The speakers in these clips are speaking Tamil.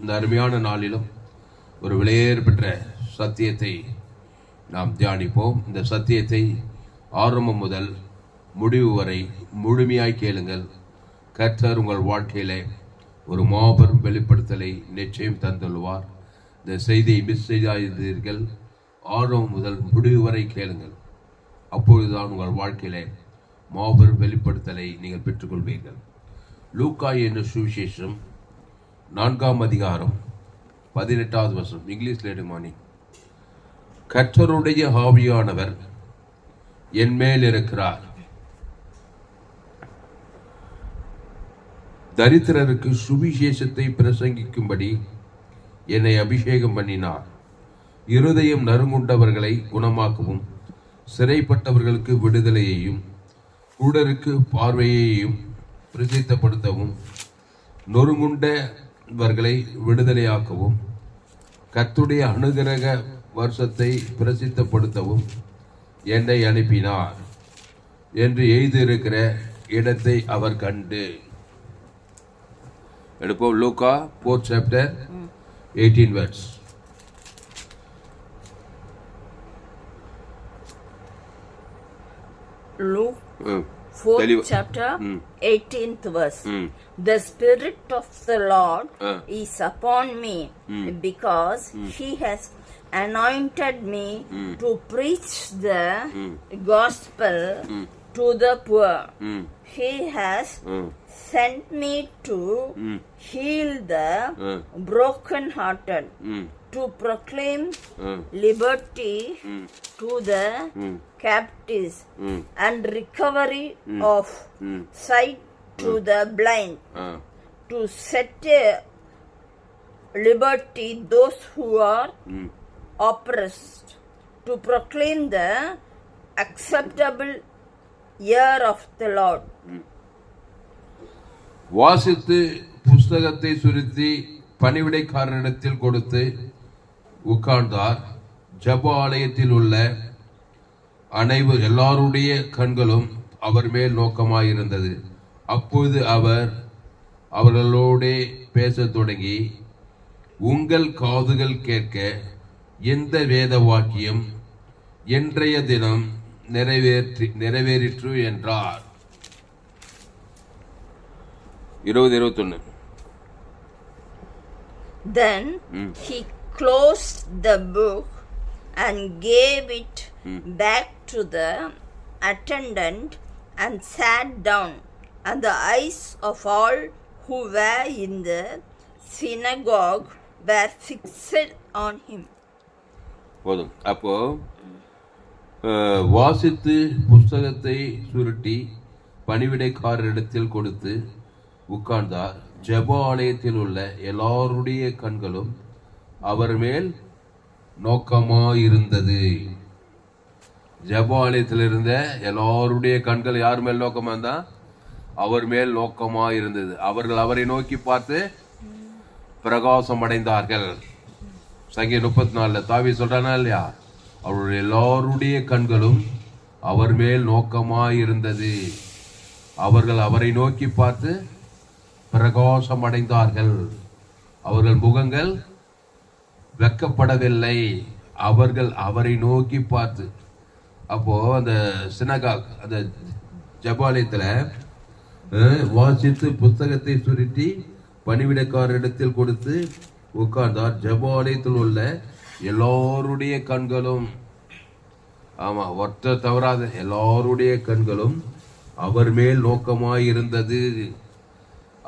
இந்த அருமையான நாளிலும் ஒரு விலையேறு பெற்ற சத்தியத்தை நாம் தியானிப்போம். இந்த சத்தியத்தை ஆரம்பம் முதல் முடிவு வரை முழுமையாய் கேளுங்கள். கர்த்தர் உங்கள் வாழ்க்கையிலே ஒரு மாபெரும் வெளிப்படுத்தலை நிச்சயம் தந்துள்ளார். இந்த செய்தியை மிஸ் செய்யாதீர்கள். ஆரம்பம் முதல் முடிவு வரை கேளுங்கள். அப்பொழுதுதான் உங்கள் வாழ்க்கையிலே மாபெரும் வெளிப்படுத்தலை நீங்கள் பெற்றுக்கொள்வீர்கள். லூக்கா என்ற சுவிசேஷம் 4ஆம் அதிகாரம் 18வது வசனம். இங்கிலீஷ்ல எடுமானி. கர்த்தருடைய ஆவியானவர் என் மேல் இருக்கிறார், தரித்திரருக்கு சுவிசேஷத்தை பிரசங்கிக்கும்படி என்னை அபிஷேகம் பண்ணினார். இருதயம் நறுங்குண்டவர்களை குணமாக்கவும், சிறைப்பட்டவர்களுக்கு விடுதலையையும், குருடருக்கு பார்வையையும் பிரசித்தப்படுத்தவும், நொறுங்குண்டவர்களை விடுதலையாக்கவும், கர்த்தருடைய அனுகிரக வருஷத்தை பிரசித்தப்படுத்தவும் என்னை அனுப்பினார் என்று எழுதியிருக்கிற இடத்தை அவர் கண்டு. எடுப்போம். லூக்கா 4 chapter 18 verse. Luke 4th chapter 18th verse. The Spirit of the Lord is upon me, because He has anointed me to preach the gospel to the poor. He has sent me to heal the brokenhearted, to proclaim liberty to the captives, and recovery of sight to the blind, to set liberty those who are oppressed, to proclaim the acceptable year of the Lord. வாசித்து புஸ்தகத்தை சுருத்தி பணிவிடைக்காரனிடத்தில் கொடுத்து உட்கார்ந்தார். ஜெப ஆலயத்தில் உள்ள எல்லாருடைய கண்களும் அவர் மேல் நோக்கமாயிருந்தது. அப்போது அவர் அவர்களோடே பேசத் தொடங்கி, உங்கள் காதுகள் கேட்க எந்த வேத வாக்கியம் இன்றைய தினம் நிறைவேறிற்று என்றார். 20-21. Then he closed the book and gave it back to the attendant and sat down, and the eyes of all who were in the synagogue were fixed on him. போதும். அப்போ வாசித்து புஸ்தகத்தை சுருட்டி பணிவிடைக்காரரிடத்தில் கொடுத்து உட்கார்ந்தார். ஜெப ஆலயத்தில் உள்ள எல்லாருடைய கண்களும் அவர் மேல் நோக்கமாயிருந்தது. ஜெப ஆலயத்தில் இருந்த எல்லாருடைய கண்கள் யார் மேல் நோக்கமா இருந்தா? அவர் மேல் நோக்கமாயிருந்தது. அவர்கள் அவரை நோக்கி பார்த்து பிரகாசம் அடைந்தார்கள். சங்கீதம் 34 தாவி சொல்றானா இல்லையா? அவருடைய எல்லாருடைய கண்களும் அவர் மேல் நோக்கமாயிருந்தது. அவர்கள் அவரை நோக்கி பார்த்து பிரகாசம் அடைந்தார்கள். அவர்கள் முகங்கள் வெக்கப்படவில்லை. அவர்கள் அவரை நோக்கி பார்த்து. அப்போ அந்த சினகாக், அந்த ஜெபாலயத்துல வாசித்து புஸ்தகத்தை சுருட்டி பணிவிடைக்காரரிடத்தில் கொடுத்து உட்கார்ந்தார். ஜெபாலயத்தில் உள்ள எல்லாருடைய கண்களும், ஆமா ஒருத்தர் தவறாத எல்லாருடைய கண்களும் அவர் மேல் நோக்கமாயிருந்தது.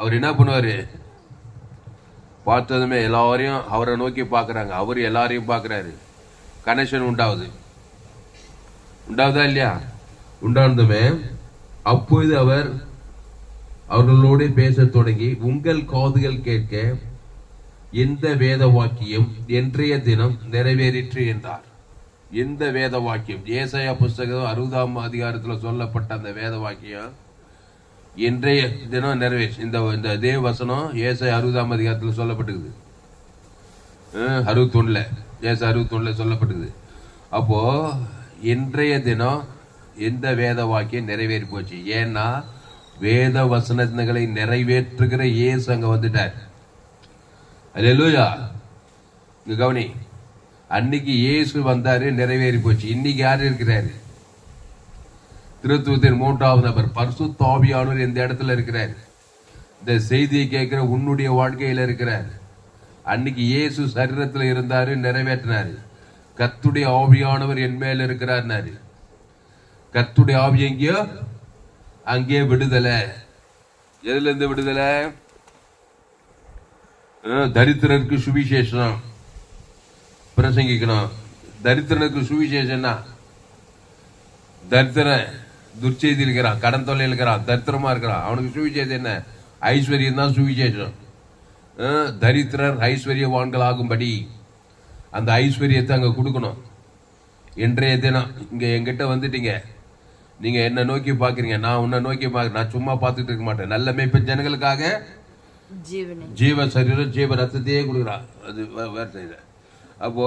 அவர் என்ன பண்ணுவாரு? பார்த்ததுமே எல்லாரையும் அவரை நோக்கி பார்க்கறாங்க. அவர் எல்லாரையும் பார்க்கறாரு. கனெக்ஷன் உண்டாவதா இல்லையா? உண்டானதுமே அப்போது அவர் அவர்களோடு பேசத் தொடங்கி, உங்கள் காதுகள் கேட்க எந்த வேத வாக்கியம் இன்றைய தினம் நிறைவேறிற்று என்றார். எந்த வேத வாக்கியம்? ஏசாயா புஸ்தகம் 60ஆம் அதிகாரத்தில் சொல்லப்பட்ட அந்த வேத வாக்கியம் இன்றைய தினம் நிறைவேற்று. இந்த தேவ வசனம் ஏசாயா 60ஆம் அதிகாரத்தில் சொல்லப்பட்டிருக்குது. 61 ஏசாயா 61 சொல்லப்பட்டிருக்குது. அப்போ இன்றைய தினம் எந்த வேத வாக்கியம் நிறைவேறி போச்சு? ஏன்னா வேத வசனங்களை நிறைவேற்றுகிற இயேசு அங்க வந்துட்டார். அல்லேலூயா. இங்க கவனி, அன்னைக்கு இயேசு வந்தாரு, நிறைவேறி போச்சு. இன்னைக்கு யார் இருக்கிறாரு? திருத்துவத்தின் 3வது நபர் பரிசுத்த ஆவியானவர் இந்த இடத்துல இருக்கிறார். இந்த செய்தியை கேட்கிற உன்னுடைய வாழ்க்கையில இருக்கிறார். அன்னைக்கு இயேசு சரீரத்துல இருந்தாரு, நிறைவேற்றினாரு. கர்த்தருடைய ஆவியானவர் என் மேல இருக்கிறார். கர்த்தருடைய ஆவி எங்கேயோ அங்கே விடுதலை. எதுல இருந்து விடுதலை? தரித்திரருக்கு சுவிசேஷம் பிரசங்கிக்கணும். தரித்திரனுக்கு சுவிசேஷம்னா, தரித்திரன் துர்ச்செய்தி இருக்கிறான், கடன் தொல்லை இருக்கிறான், தரித்திரமா இருக்கிறான், அவனுக்கு சுவிசேஷம் என்ன? ஐஸ்வர்யம் தான் சுவிசேஷம். தரித்திரர் ஐஸ்வர்யவான்கள் ஆகும்படி அந்த ஐஸ்வர்யத்தை அங்க கொடுக்கணும். இன்றைய தினம் இங்க எங்கிட்ட வந்துட்டீங்க, நீங்க என்ன நோக்கி பாக்குறீங்க, நான் உன்னை நோக்கி பாக்குறேன். நான் சும்மா பார்த்துட்டு இருக்க மாட்டேன். நல்ல மேய்ப்ப ஜனங்களுக்காக ஜீவ சரீரம் ஜீவ ரத்தத்தையே கொடுக்குறான். அது வேற செய்த. அப்போ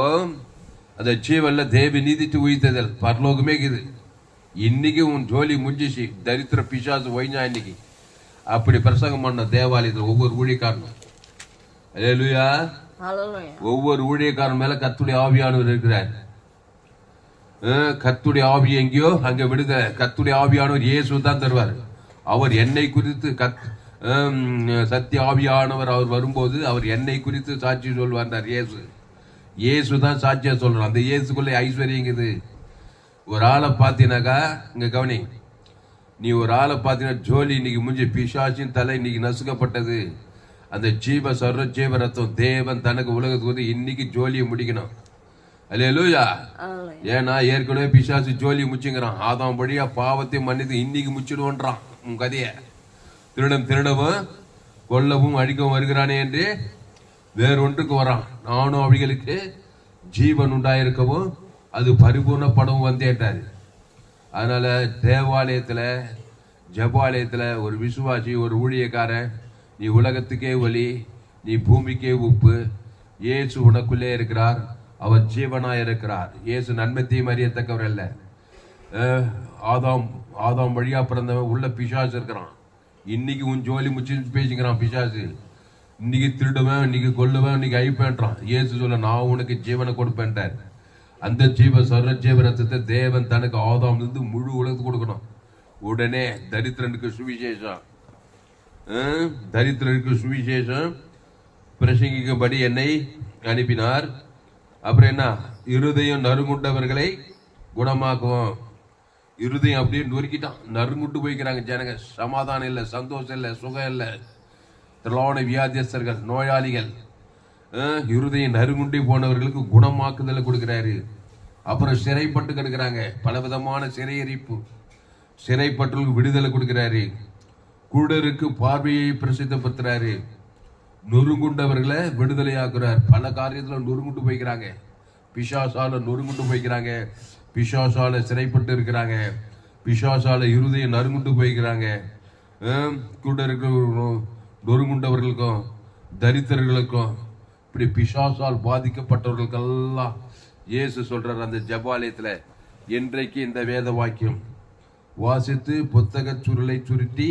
அந்த ஜீவன்ல தேவி நீதித்து உயிர்த்ததல் பரலோகமே இருக்குது. இன்னைக்கு உன் ஜோலி முடிஞ்சிச்சு. தரித்திர பிசாசு ஒய்ஞ்சா இன்னைக்கு. அப்படி பிரசங்கம் பண்ண தேவாலயத்தில் ஒவ்வொரு ஊழியக்காரனும். அல்லேலூயா. ஒவ்வொரு ஊழியக்காரன் மேல கர்த்தருடைய ஆவியானவர் இருக்கிறார். கர்த்தருடைய ஆவி எங்கேயோ அங்க விடுதலை. கர்த்தருடைய ஆவியானவர் இயேசு தான் தருவார். அவர் என்னை குறித்து சத்திய ஆவியானவர் அவர் வரும்போது அவர் என்னை குறித்து சாட்சி சொல்வார். இயேசு தான் சாட்சியா சொல்றான். அந்த இயேசுக்குள்ள ஐஸ்வர்யங்குது. ஒரு ஆளை பார்த்தீனாக்கா, இங்க கவனி, நீ ஒரு ஆளை பார்த்தீங்கன்னா ஜோலி இன்னைக்கு முடிஞ்சு பிசாசின் தலை இன்னைக்கு நசுக்கப்பட்டது. அந்த ஜீவ சர்வ ஜீவ ரத்தம் தேவன் தனக்கு உலகத்துக்கு வந்து இன்னைக்கு ஜோலியை முடிக்கணும். அல்லேலூயா. ஏன்னா ஏற்கனவே பிசாசு ஜோலி முச்சுங்கிறான். ஆதாம் வழியா பாவத்தை மன்னித்து இன்னைக்கு முச்சிடுவோன்றான். உன் கதைய திருடம் திருடவும் கொல்லவும் அழிக்கவும் வருகிறானே என்று வேறொன்றுக்கு வரான். நானும் அவைகளுக்கு ஜீவன் உண்டாயிருக்கவும் அது பரிபூர்ணப்படவும் வந்தேட்டாரு. அதனால தேவாலயத்துல ஜபாலயத்துல ஒரு விசுவாசி, ஒரு ஊழியக்காரன், நீ உலகத்துக்கே ஒளி, நீ பூமிக்கே உப்பு. இயேசு உனக்குள்ளே இருக்கிறார், அவர் ஜீவனாய் இருக்கிறார். இயேசு நன்மத்தையும் அறியத்தக்கவர் அல்ல. ஆதாம் வழியா பிறந்தவன் உள்ள பிசாசு இருக்கிறான். இன்னைக்கு உன் ஜோலி முச்சு பேசிக்கிறான் பிசாசு. இன்னைக்கு திருடுவேன், இன்னைக்கு கொல்லுவேன், இன்னைக்கு அழிப்பேன்றான். இயேசு சொல்ல, நான் உனக்கு ஜீவனை கொடுப்பேன்றார். அந்த ஜீவ சர்வ ஜீவ ரத்தத்தை தேவன் தனக்கு ஆதாம்ல இருந்து முழு உலகத்துக்கு கொடுக்கணும். உடனே தரித்திரனுக்கு சுவிசேஷம், தரித்திரனுக்கு சுவிசேஷம் பிரசங்கிக்கும்படி என்னை அனுப்பினார். அப்புறம் என்ன? இருதயம் நறுங்குண்டவர்களை குணமாக்குவோம். இருதயம் அப்படியே நொறுக்கிட்டான், நறுங்குண்டு போய்க்கிறாங்க ஜனங்க. சமாதானம் இல்லை, சந்தோஷம் இல்லை, சுகம் இல்லை. திரளான வியாதியஸ்தர்கள், நோயாளிகள், இருதயம் நறுங்குண்டி போனவர்களுக்கு குணமாக்குதலை கொடுக்கிறாரு. அப்புறம் சிறைப்பட்டு கிடக்கிறாங்க, பலவிதமான சிறையரிப்பு, சிறைப்பட்டவர்களுக்கு விடுதலை கொடுக்கிறாரு. குருடருக்கு பார்வையை பிரசித்தப்படுத்துறாரு. நொறுங்குண்டவர்களை விடுதலையாக்குறார். பல காரியத்துல நொறுங்குண்டு போய்க்கிறாங்க, பிசாசால நொறுங்குண்டு போய்க்கிறாங்க, பிசாசால சிறைப்பட்டு இருக்கிறாங்க, பிசாசால இருதயம் நறுங்குண்டு போய்க்கிறாங்க. குருடர்களுக்கும் நொறுங்குண்டவர்களுக்கும் தரித்திரர்களுக்கும் இப்படி பிசாசால் பாதிக்கப்பட்டவர்களுக்கெல்லாம் இயேசு சொல்றார் அந்த ஜபாலயத்துல, இன்றைக்கு இந்த வேத வாக்கியம் வாசித்து புத்தக சுருளை சுருட்டி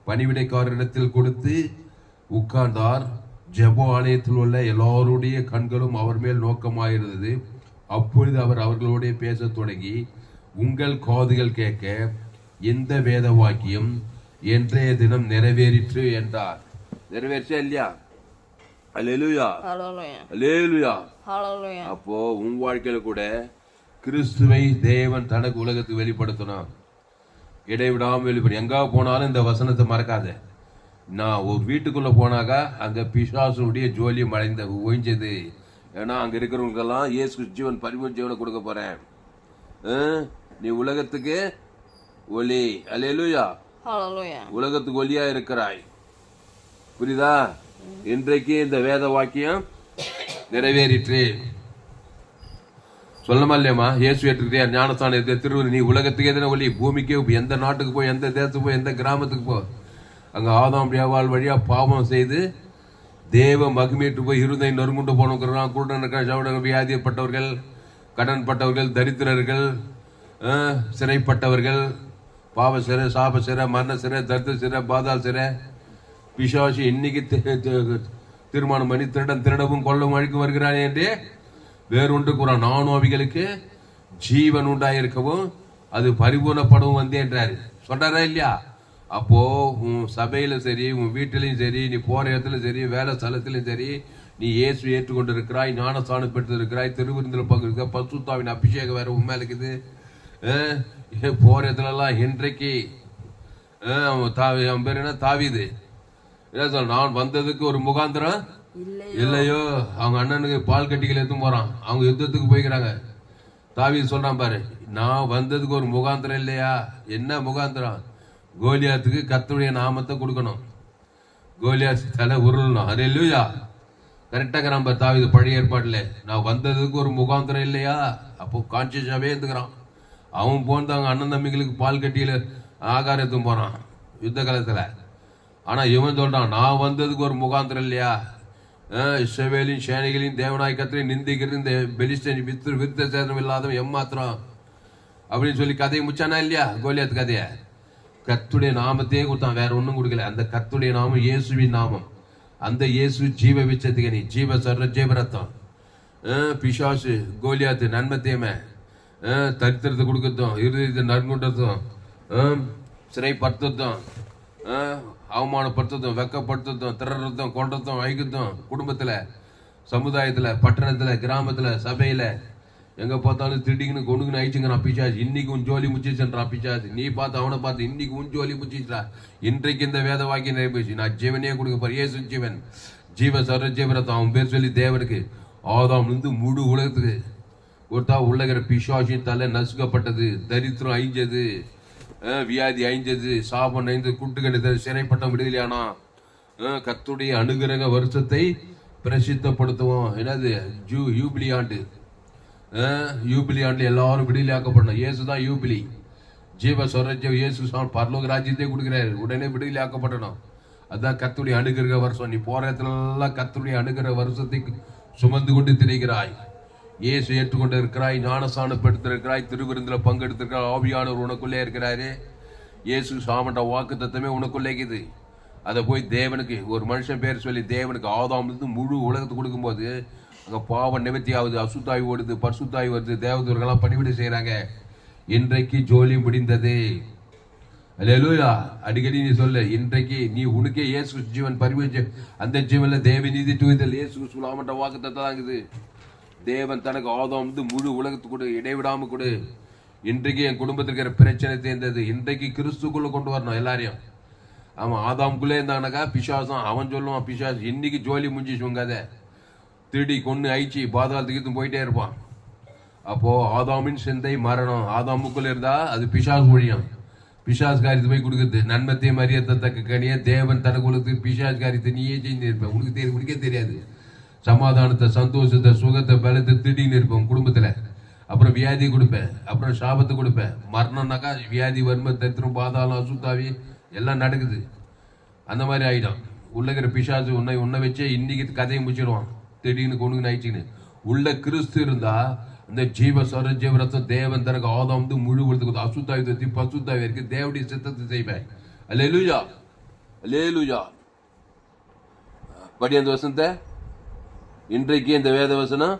பணிவிடைக்காரரிடத்தில் கொடுத்து உட்கார்ந்தார். ஜெப ஆலயத்தில் உள்ள எல்லாருடைய கண்களும் அவர் மேல் நோக்கமாயிருந்தது. அப்பொழுது அவர் அவர்களோட பேச தொடங்கி, உங்கள் காதுகள் கேட்க எந்த வேத வாக்கியம் இன்றைய தினம் நிறைவேறிற்று என்றார். நிறைவேறிச்சா இல்லையா? அல்லேலூயா, அல்லேலூயா. அப்போ உன் வாழ்க்கையில கூட கிறிஸ்துவை தேவன் தனக்கு உலகத்துக்கு வெளிப்படுத்தணும். இடைவிடாம வெளிப்படும். எங்க போனாலும் இந்த வசனத்தை மறக்காத. நான் ஒரு வீட்டுக்குள்ள போனாக்கா அங்க பிசாசுடைய ஜோலியம் அடைந்த ஒழிஞ்சது. ஏன்னா அங்க இருக்கிறவங்கெல்லாம் இயேசு ஜீவன் பரிமள ஜீவனை கொடுக்க போறேன். நீ உலகத்துக்கு ஒளி. அல்லேலூயா. உலகத்துக்கு ஒளியா இருக்கிறாய். புரியுதா? இன்றைக்கு இந்த வேத வாக்கியம் நிறைவேறிற்று. சொல்லமா இல்லையம்மா? இயேசு ஏற்றுக்கிறியா? ஞானஸ்தானம் இருக்க திருவள்ளு. நீ உலகத்துக்கு எதனா ஒளி. பூமிக்கே எந்த நாட்டுக்கு போய், எந்த தேசத்துக்கு போய், எந்த கிராமத்துக்கு போ, அங்க ஆதாம் வியாபால் வழியா பாவம் செய்து தேவ மகிமையிட்டு போய் இருதயம் நொறுங்குண்டு போனவங்க, குருடன் வியாதிப்பட்டவர்கள், கடன்பட்டவர்கள், தரித்திரர்கள், சிறைப்பட்டவர்கள், பாவ சிறை, சாப சிறை, மரண சிறை, தரித்திர சிறை, பாதாள சிறை, பிசாசு இன்னைக்கு தீர்மானம் பண்ணி திருடன் திருடவும் கொல்லவும் அழிக்க வருகிறானே என்று வேறொன்று கூறான். நானும் அவைகளுக்கு ஜீவன் உண்டாயிருக்கவும் அது பரிபூர்ணப்படவும் வந்தேன்றாரு. சொல்றாரா இல்லையா? அப்போ உன் சபையில சரி, உன் வீட்டிலையும் சரி, நீ போற இடத்துல சரி, வேலை ஸ்தலத்திலும் சரி, நீ இயேசு ஏற்றுக்கொண்டு இருக்கிறாய், ஞானஸ்தானம் பெற்று இருக்கிறாய், திருவிருந்தில் பங்கு பரிசுத்தாவின் அபிஷேகம் வேற உண்மை இருக்குது. போற இடத்துல எல்லாம் இன்றைக்கு அவன் பேர் என்ன, தாவீது என்ன சொல்ல, நான் வந்ததுக்கு ஒரு முகாந்திரம் இல்லையோ. அவங்க அண்ணனுக்கு பால் கட்டிகள் எடுத்து போறான், அவங்க யுத்தத்துக்கு போய்க்கிறாங்க. தாவீது சொல்றான் பாரு, நான் வந்ததுக்கு ஒரு முகாந்திரம் இல்லையா? என்ன முகாந்திரம்? கோலியாத்துக்கு கர்த்தருடைய நாமத்தை கொடுக்கணும், கோலியாத் தலை உருளணும். அல்லேலூயா. கரெக்டாக நம்ம தாவீது பழைய ஏற்பாடுல நான் வந்ததுக்கு ஒரு முகாந்திரம் இல்லையா? அப்போ கான்சியஸாவே இருந்துக்கிறான். அவன் போனது அவங்க அண்ணன் தம்பிகளுக்கு பால் கட்டியில ஆகாரத்தும் போறான் யுத்த காலத்துல. ஆனா இவன் சொல்றான், நான் வந்ததுக்கு ஒரு முகாந்திரம் இல்லையா? இஸ்ரவேலின் சேனைகளின் தேவனாய் கர்த்தரை நிந்திக்கிறது இந்த பெலிஸ்தீன் விருத்த சேதனம் இல்லாதவன் எம்மாத்திரம் அப்படின்னு சொல்லி கதையை முச்சானா இல்லையா? கோலியாத் கதைய கர்த்தருடைய நாமத்தையே கொடுத்தான், வேற ஒன்றும் கொடுக்கல. அந்த கர்த்தருடைய நாமம் இயேசுவின் நாமம். அந்த இயேசு ஜீவ விச்சத்துக்கு ஜீவ சர்ற ஜீவரத்தம். பிசாசு கோலியாத்து நன்மை தேமை தரித்திரத்தை கொடுக்கட்டும், இறுதி நற்குண்டத்தும், சிறைப்படுத்தத்தும், அவமானப்படுத்ததும், வெக்கப்படுத்ததும், திறறதும், கொண்டதும், ஐக்கத்தும், குடும்பத்துல, சமுதாயத்துல, பட்டணத்துல, கிராமத்துல, சபையில எங்க பார்த்தாலும் திடீர்னு கொண்டுக்குன்னு ஆயிடுச்சுங்கிறான் பிசாசு. இன்னைக்கு உன் ஜோலி முச்சிச்சுன்றான் பிசாசு. நீ பார்த்து அவனை பார்த்து இன்னைக்கு உன் ஜோலி முச்சிச்சுடா. இன்றைக்கு இந்த வேத வாக்கியம் நிறைவேச்சு, நான் ஜீவனே கொடுக்க போறேன். இயேசு ஜீவன், ஜீவ சர்வ ஜீவரத்தம். அவன் பேர் சொல்லி தேவனுக்கு ஆதாம் இருந்து முழு உலகத்துக்கு ஒருத்தா உள்ளகிற பிசாசின் தலை நசுக்கப்பட்டது, தரித்திரம் அழிஞ்சது, வியாதி அழிஞ்சது, சாபம் அழிஞ்சது, குட்டுக்கணித்தது, சிறைப்பட்டம் விடுதலையானா. கர்த்தருடைய அனுகிரக வருஷத்தை பிரசித்தப்படுத்துவோம். என்னது யூபிலி ஆண்டு. யூபிலி ஆண்டுல எல்லாரும் விடுதலையாக்கப்படணும். இயேசுதான் யூபிலி, ஜீவ சொரஜ இயேசு பரலோக ராஜ்யத்தை கொடுக்கிறாரு, உடனே விடுதலையாக்கப்படணும். அதுதான் கர்த்தருடைய அனுகிரக வருஷம். நீ போற இடத்துல எல்லாம் கர்த்தருடைய அனுகிரக வருஷத்தை சுமந்து கொண்டு திரிகிறாய். இயேசு ஏற்றுக்கொண்டு இருக்கிறாய், ஞானஸ்தானப்படுத்திருக்கிறாய், திருவிருந்தில் பங்கெடுத்திருக்கிறாய், ஆவியானவர் உனக்குள்ளே இருக்கிறாரு. இயேசு சாமண்ட வாக்கு தத்தமே உனக்குள்ளேக்குது. அதை போய் தேவனுக்கு ஒரு மனுஷன் பேர் சொல்லி தேவனுக்கு ஆதாமிலிருந்து முழு உலகத்துக்கு கொடுக்கும்போது அங்கே பாவம் நிவர்த்தி ஆகுது, அசுத்தாய் ஓடுது, பரிசுத்தாய் வருது, தேவதூர்கள்லாம் பணிவிடை செய்கிறாங்க. இன்றைக்கு ஜோலி முடிந்தது. அல்லேலூயா. அடிக்கடி நீ சொல்ல, இன்றைக்கு நீ உனக்கே இயேசு ஜீவன் பரிவச்சு, அந்த ஜீவன்ல தேவ நீதி தூய்தல் இயேசு சொல்லாமட்ட வாக்கு தத்தாங்குது. தேவன் தனக்கு ஆதாம் முழு உலகத்துக்கு கொடு, இடைவிடாம கொடு. இன்றைக்கு என் குடும்பத்தில் இருக்கிற பிரச்சனை தேர்ந்தது இன்றைக்கு கிறிஸ்துக்குள்ள கொண்டு வரணும் எல்லாரையும். அவன் ஆதாமுக்குள்ளே இருந்தானாக்கா பிசாசம், அவன் சொல்லுவான் பிசாசு இன்னைக்கு ஜோலி முடிஞ்சிச்சுங்காத, திருடி கொண்டு அழிச்சு பாதாளத்துக்கு போயிட்டே இருப்பான். அப்போ ஆதாமின் சிந்தை மரணம். ஆதாமுக்குள்ள இருந்தா அது பிசாசு ஒழியும். பிசாசு காரியத்தை போய் கொடுக்குறது. நன்மத்தையும் அறியத்தக்க கனிய தேவன் தனக்கு கொடுத்து பிசாசு காரியத்தை நீயே செஞ்சு இருப்ப. உனக்கே தெரியாது. சமாதானத்தை, சந்தோஷத்தை, சுகத்தை, பலத்தை திடீர்னு இருப்பேன் குடும்பத்துல. அப்புறம் வியாதி கொடுப்பேன், அப்புறம் சாபத்தை கொடுப்பேன். மரணம்னாக்கா வியாதி, வறுமை, தத்திரம், பாதாளம், அசுத்தாவி எல்லாம் நடக்குது. அந்த மாதிரி ஆயிடும். உள்ளகிற பிசாசு உன்னை வச்சே இன்னைக்கு கதையை முடிச்சிடுவான். திடீர்னு கொண்டு ஆயிடுச்சுன்னு. உள்ள கிறிஸ்து இருந்தா அந்த ஜீவ சர ஜீவரத்தம் தேவன் தனக்கு ஆதாம் முழு உலகத்துக்கு அசுத்தாவி தத்தி பசுத்தாவி இருக்கு. தேவடைய சித்தத்தை செய்வேன். அல்லேலூயா, அல்லேலூயா. படி அந்த வசனத்தை. இன்றைக்கு இந்த வேத வசனம்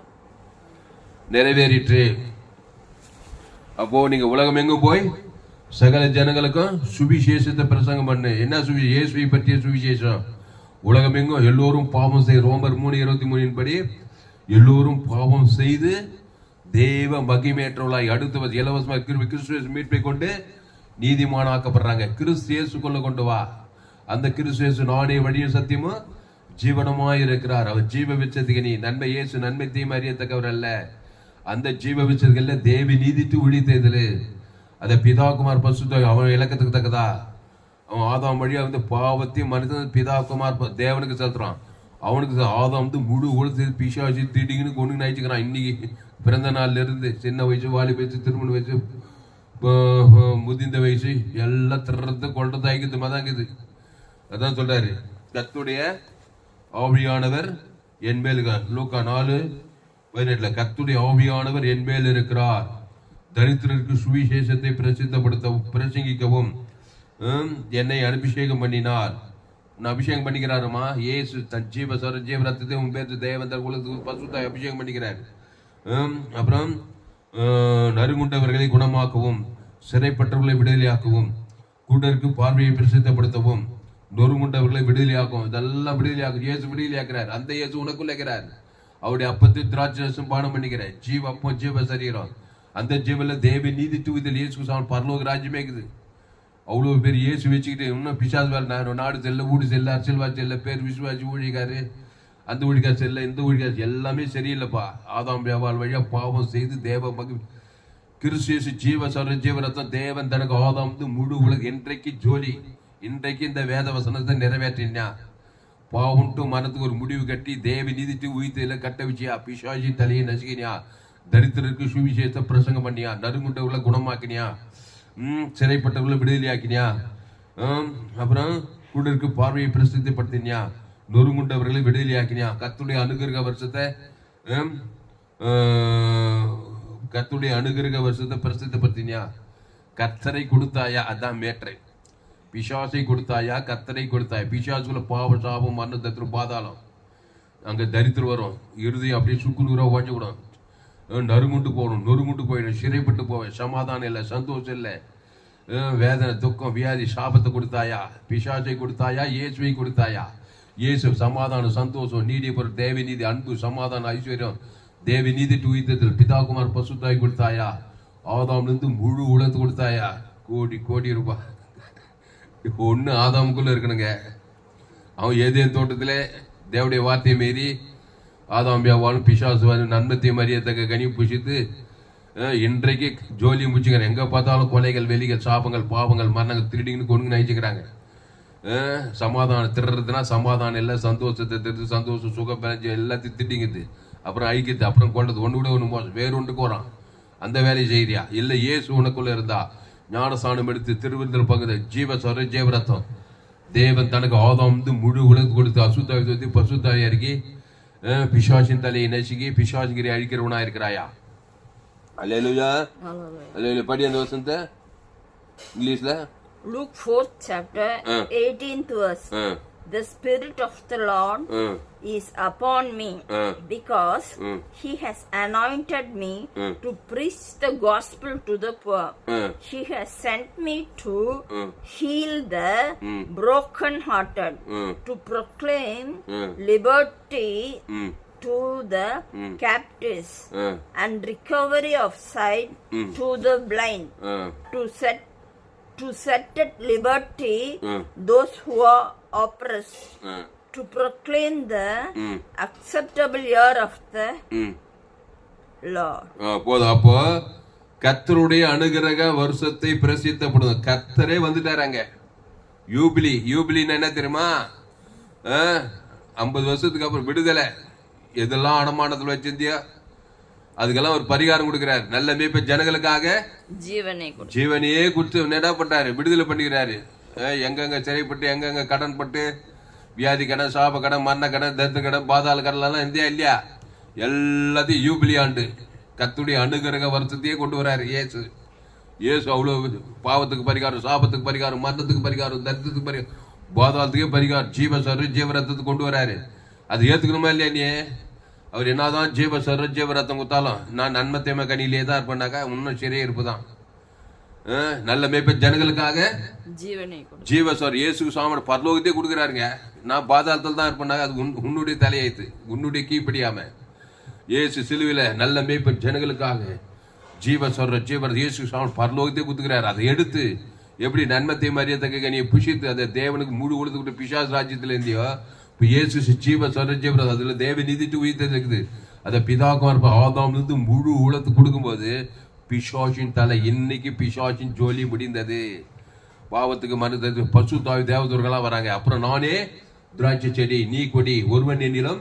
நிறைவேறிற்று. அப்போ நீங்க உலகம் எங்கும் போய் சகல ஜனங்களுக்கும் சுவிசேஷத்தை பிரசங்கம் பண்ணு. என்ன இயேசுவை பற்றிய சுவிசேஷம். உலகம் எங்கும் எல்லோரும் பாவம் செய்ய, ரோமர் 3:23 படி எல்லோரும் பாவம் செய்து தேவ மகிமையற்றவர்களாய் அடுத்து இலவசமாக கிறிஸ்து மீட்பை கொண்டு நீதிமானாக்கப்படுறாங்க. கிறிஸ்து இயேசுக்குள்ள கொண்டு வா. அந்த கிறிஸ்து இயேசு நானே வழியும் சத்தியமும் ஜீவனமாய் இருக்கிறார். அவர் ஜீவ விச்சத்துக்கு நீ நன்மை இயேசு நன்மை தீமை அறியத்தக்கவர் அல்ல. அந்த ஜீவ விச்சத்துக்கல்ல தேவி நீதித்து ஒழித்ததில் அதை பிதாகுமார் பசுத்த அவன் இலக்கத்துக்கு தக்கதா. அவன் ஆதாம் வழியா பாவத்தையும் மனிதன் பிதாகுமார் தேவனுக்கு செலுத்துறான். அவனுக்கு ஆதாம் முழு உலகத்து பிசாசி திடீர்னு கொண்டு நினைச்சுக்கிறான். இன்னைக்கு பிறந்த நாள்ல இருந்து சின்ன வயசு, வாலி வயசு, திருமண வயசு, முதிர்ந்த வயசு எல்லாம் திறறது கொள்றது ஆகிக்குது மதாங்குது. அதான் சொல்றாரு, கர்த்தருடைய ஆவியானவர் என் மேல், லூக்கா 4:18 கர்த்தருடைய ஆவியானவர் என் மேல் இருக்கிறார், தரித்திரருக்கு சுவிசேஷத்தை பிரசித்தப்படுத்த பிரசங்கிக்கவும் என்னை அபிஷேகம் பண்ணினார், அபிஷேகம் பண்ணிக்கிறாருமா. இயேசு தன் ஜீவ ரத்தத்தை உன் பேர் தேவன் உலகத்துக்கு பசுத்தாய் அபிஷேகம் பண்ணிக்கிறார். அப்புறம் நறுங்குண்டவர்களை குணமாக்கவும், சிறைப்பட்டவர்களை விடுதலையாக்கவும், கூட்டருக்கு பார்வையை பிரசித்தப்படுத்தவும், நொறுங்குண்டவர்களை விடுதலையாக்கும். இதெல்லாம் விடுதலையாக்கும். இயேசு விடுதலையாக்குறார். அந்த இயேசு உனக்குள்ள இருக்கிறார். அவருடைய அப்பத்தை திராட்சரசம் பானம் பண்ணிக்கிறார். ஜீவ அப்பம் ஜீவ சரீரம். அந்த ஜீவன்ல தேவ நீதி தூவிதல் இயேசு பரலோக ராஜ்யமே இருக்குது. அவ்வளோ பேர் இயேசு வச்சுக்கிட்டு இன்னும் பிசாசு வேலை நாடு செல்ல, ஊடு செல்ல, அரசியல்வாதி செல்ல, பேர் விசுவாசி ஊழியக்காரு, அந்த ஊழியக்கார் செல்ல, இந்த ஊழியக்கார் எல்லாமே சரியில்லைப்பா. ஆதாம் வியாபார வழியா பாவம் செய்து தேவ கிறிஸ்து ஜீவ ரத்தம் தேவன் தனக்கு ஆதாம் முழு உலக இன்றைக்கு ஜோலி. இன்றைக்கு இந்த வேத வசனத்தை நிறைவேற்றினா பாவுண்டு மனத்துக்கு ஒரு முடிவு கட்டி தேவ நீதிட்டு உயிர்த்தில கட்ட வச்சியா, பிசாசி தலையை நசுக்கினியா, தரித்திரருக்கு சுவிசேஷத்தை பிரசங்கம் பண்ணியா, நறுங்குண்டவர்களை குணமாக்கினியா, சிறைப்பட்டவர்களை விடுதலையாக்கினியா, அப்புறம் கூடருக்கு பார்வையை பிரசித்தப்படுத்தினியா, நொறுங்குண்டவர்களை விடுதலையாக்கினியா, கர்த்தருடைய அனுகிரக வருஷத்தை பிரசித்தப்படுத்தினியா, கர்த்தரை கொடுத்தாயா, அதான் மேற்றை. பிசாசை கொடுத்தாயா, கர்த்தரை கொடுத்தாயா. பிசாசுல பாவ சாபம் மரணத்திற்கு பாதாளம், அங்க தரித்திரம் வரும், இறுதி அப்படியே சுக்குநூறா ஓஞ்சு விடும், நறுங்குண்டு போகணும், நொறுங்குண்டு போயிடும், சிறைப்பட்டு போவேன், சமாதானம் இல்லை, சந்தோஷம் இல்லை, வேதனை, துக்கம், வியாதி, சாபத்தை கொடுத்தாயா, பிசாசை கொடுத்தாயா, இயேசுவை கொடுத்தாயா. இயேசு சமாதானம், சந்தோஷம், நீதி பொருள், தேவ நீதி, அன்பு, சமாதானம், ஐஸ்வர்யம், தேவ நீதி உயிர்த்தத்தில் பிதாகுமார் பசுத்தாய் கொடுத்தாயா. ஆதாம்லேருந்து முழு உலகத்து கொடுத்தாயா. கோடி கோடி ரூபாய். ஒன்று ஆதாமுக்குள்ள இருக்கணுங்க. அவன் ஏதேன் தோட்டத்தில் தேவடைய வார்த்தையை மீறி ஆதாம் வியாபாரம் பிசாசு நன்மத்தையும் அறியத்தக்க கனி புசித்து இன்றைக்கு ஜோலியும் முடிச்சுக்கிறேன். எங்கே பார்த்தாலும் கொலைகள், வெளிகள், சாபங்கள், பாவங்கள், மரணங்கள், திருடிங்கன்னு கொண்டு நினைச்சுக்கிறாங்க. சமாதானம் திருடுறதுனா சமாதானம் இல்லை, சந்தோஷத்தை திருது, சந்தோஷம், சுகம், பலஞ்சம் எல்லாத்தையும் திட்டிங்குது, அப்புறம் ஐக்கியது, அப்புறம் கொண்டது, ஒன்று கூட ஒன்று மோசம், வேறு ஒன்றுக்கு வரான். அந்த வேலையை செய்கிறியா? இல்லை இயேசு உனக்குள்ள இருந்தா ஞானஸ்தானம் எடுத்து திருவிருந்தல் பங்குது ஜீவரத்தம் தேவன் தனக்கு ஆதாம் முழு உலகத்து கொடுத்து அசுத்தாவி பசுத்தாவி இறக்கி பிசாசின் தலையை நசுக்கி பிசாசிங்கிரி அழிக்கிறவனா இருக்கிறாயா? அல்லேலூயா, அல்லேலூயா. படி அந்த வசனத்தை இங்கிலீஷ்ல. Luke 4th chapter 18th verse. The Spirit of the Lord is upon me because He has anointed me to preach the gospel to the poor. He has sent me to heal the brokenhearted, to proclaim liberty to the captives and recovery of sight to the blind, to set at liberty those who are oppressed, to proclaim the acceptable year of the Lord. போதும். அப்போ கர்த்தருடைய அனுகிரக வருஷத்தை பிரசித்தப்படுது. கர்த்தரே வந்துட்டாராங்க. யூபிலின்னு என்ன தெரியுமா? 50 வருஷத்துக்கு அப்புறம் விடுதலை. எதெல்லாம் அடமானத்தில் வச்சிருந்தியா அதுக்கெல்லாம் ஒரு பரிகாரம் கொடுக்கிறார். நல்ல மேய்ப்ப ஜனங்களுக்காக ஜீவனையே கொடுத்து என்ன பண்றாரு? விடுதலை பண்ணிக்கிறாரு. எங்கெங்க சிறைப்பட்டு, எங்கெங்க கடன் பட்டு, வியாதி கடன், சாப கடன், மரண கடன், தத்து கடன், பாதாள கடன் எல்லாம் இந்தியா இல்லையா? எல்லாத்தையும் யூபிலி ஆண்டு கர்த்தருடைய அனுகிரக வருஷத்தையே கொண்டு வராரு இயேசு. அவ்வளவு பாவத்துக்கு பரிகாரம், சாபத்துக்கு பரிகாரம், மரணத்துக்கு பரிகாரம், தத்துக்கு பரிகாரம், பாதாளத்துக்கே பரிகாரம், ஜீவரத்துக்கு கொண்டு வராரு. அது ஏத்துக்கணுமா இல்லையா? நீ அவர் என்னதான் ஜீவரத்தம் கொடுத்தாலும் நான் நன்மை தேமை கனியிலே தான் இருப்பேன்னாக்கா இன்னும் சரியா இருப்புதான். நல்ல மேய்ப்ப ஜனங்களுக்காக ஜீவசர் இயேசு சாமி பரலோகத்தையே கொடுக்குறாருங்க. நான் பாதாளத்தில் தான் இருப்பேன்னாக்கா அது உன்னுடைய தலையாயித்து, உன்னுடைய கீழ்ப்படியாம. இயேசு சிலுவையில நல்ல மேய்ப்ப ஜனங்களுக்காக ஜீவர் இயேசு சாமி பரலோகத்தையே கொடுத்துக்கிறாரு. அதை எடுத்து எப்படி நன்மத்தை மரியத்தக்க கனியை புஷித்து அதை தேவனுக்கு முழு கொடுத்துக்கிட்டு பிசாஸ் ராஜ்யத்துல இருந்தியோ, இயேசு ஜீவர் அதுல தேவ நீதிட்டு உயிர்த்தது இருக்குது. அதை பிதாக்குமார் ஆதாம் முழு உலகத்து கொடுக்கும்போது பிசாசின் தலை. இன்னைக்கு பிசாசின் ஜோலி முடிந்தது. பாவத்துக்கு மறுத்தது பசு தாய் தேவதூர்களா வராங்க. அப்புறம் நானே திராட்சை செடி, நீ கொடி, ஒருவன் என்னிலும்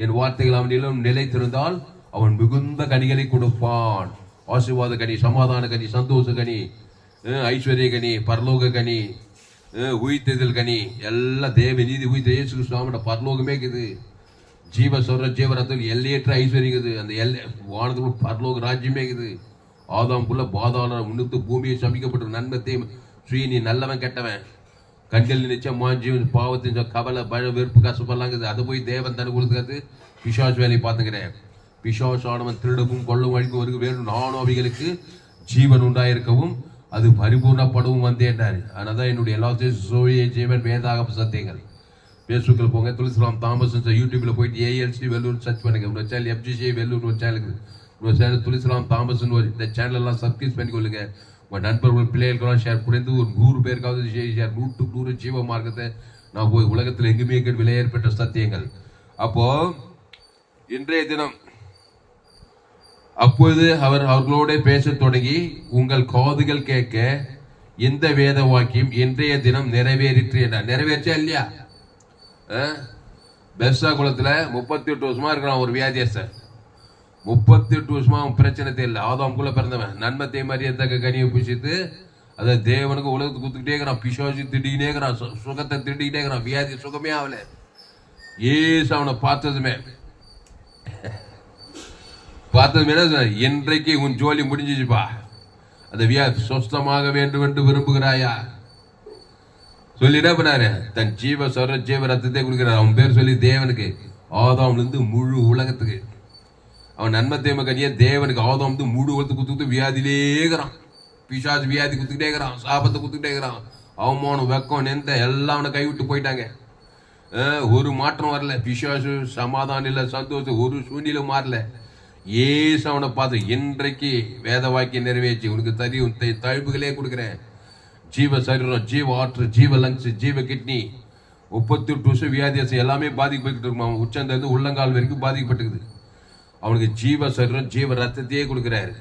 என் வார்த்தைகள் அவனிலும் நிலைத்திருந்தால் அவன் மிகுந்த கனிகளை கொடுப்பான். ஆசீர்வாத கனி, சமாதான கனி, சந்தோஷ கனி, ஐஸ்வர்ய கனி, பரலோக கனி, உயிர்த்தெதில் கனி, எல்லாம் தேவ நீதி உயிர்த்த இயேசு கிறிஸ்துவோட பரலோகமே இருக்குது. ஜீவரத்தில் எல்லையற்ற ஐஸ்வர்யங்குது. அந்த வானத்துக்குள்ள பரலோக ராஜ்யமே இருக்குது. ஆதாம்குள்ள பாதாள முன்னுக்கு பூமியை சபிக்கப்பட்ட நன்மத்தை நீ நல்லவன் கெட்டவன் கண்கள் நிச்சயம் மாஞ்சி பாவத்தின் கவலை பழ வெறுப்பு கசப்பெல்லாம் இருக்குது. அதை போய் தேவன் தனக்கு கொடுத்துக்கிறது பிசாசு வேலையை பார்த்துக்கிறேன். பிசாசானவன் திருடவும் கொள்ளவும் அழிக்கும் வருக வேணும், நானும் அவைகளுக்கு ஜீவன் உண்டாயிருக்கவும் அது பரிபூர்ணப்படவும் வந்தேன்றாரு. அதனால தான் என்னுடைய எல்லாத்தையும் சோழிய ஜீவன் வேதாகம சத்தியங்கள் பேஸ்புக்கில் போங்க, துளசிராம் தாமஸ் யூடியூப்ல போயிட்டு ஏஎல்சி வெல்லூர் சர்ச் பண்ணுங்க. உங்க சேனல் எஃப்ஜிசி வெல்லூர் ஒரு சேனல் இருக்குது, உங்க சேனல் துளசிராம் தாமஸ் இந்த சேனல் எல்லாம் சப்ஸ்கிரைப் பண்ணிக்கொள்ளுங்க. உங்க நண்பர்கள் பிள்ளைகளுக்கெல்லாம் ஷேர் குறைந்து ஒரு 100 பேருக்காவது ஷேர் 100 ஜீவ மார்க்கத்தை நான் போய் உலகத்தில் எங்குமே விலையேற்பட்ட சத்தியங்கள். அப்போ இன்றைய தினம் அப்பொழுது அவர் அவர்களோட பேச தொடங்கி, உங்கள் காதுகள் கேட்க இந்த வேத வாக்கியம் இன்றைய தினம் நிறைவேறிற்று என்றார். நிறைவேற்றா இல்லையா? பெஸ்ஸா குளத்துல 38 வருஷமா இருக்கிறான் ஒரு வியாதியஸ்தர். 38 வருஷமா அவன் பிரச்சனை தெரியல. ஆதாம்குள்ள பிறந்தவன், நன்மத்தை மரியத்தக்க கனியை புசித்து அதை தேவனுக்கு உலகத்துக்கு குத்துக்கிட்டே இருக்கிறான். பிசாசு திடீனே இருக்கிறான், சுகத்தை திடீனே இருக்கிறான், வியாதி சுகமே ஆகல. ஏசு அவனை பார்த்ததுமே இன்றைக்கு உன் ஜோலி முடிஞ்சிச்சுப்பா, அந்த வியாதி சொஸ்தமாக வேண்டும் என்று விரும்புகிறாயா சொல்லிட பண்ணாரு. தன் ஜீவ சொர ஜீவ ரத்தத்தை கொடுக்கிறார். அவன் பேர் சொல்லி தேவனுக்கு, ஆதாம்ல இருந்து முழு உலகத்துக்கு. அவன் நன்மத்தை கனிய தேவனுக்கு ஆதாம் வந்து முழு உலகத்துக்கு குத்துக்கிட்டு வியாதியிலே இருக்கிறான். பிசாசு வியாதி குத்துக்கிட்டே இருக்கிறான், சாபத்தை குத்துக்கிட்டே இருக்கிறான். அவமானம் வெக்கம் நெந்த எல்லாம் அவனை கைவிட்டு போயிட்டாங்க. ஒரு மாற்றம் வரல. பிசாசு சமாதானம் இல்லை, சந்தோஷம் ஒரு சூழ்நிலை மாறல. ஏசு அவனை பார்த்து, இன்றைக்கு வேத வாக்கியம் நிறைவேற்றி உனக்கு தெரியும் தழுப்புகளே கொடுக்குறேன். ஜீவ சரீரம், ஜீவ ஆற்று, ஜீவ லங்ஸ், ஜீவ கிட்னி, 38 வருஷம் வியாதியாசம் எல்லாமே பாதிக்கப்பட்டு இருக்குமா. உச்சந்தேர்ந்து உள்ளங்கால் வரைக்கும் பாதிக்கப்பட்டுக்குது. அவனுக்கு ஜீவ சரீரம் ஜீவ ரத்தத்தையே கொடுக்குறாரு.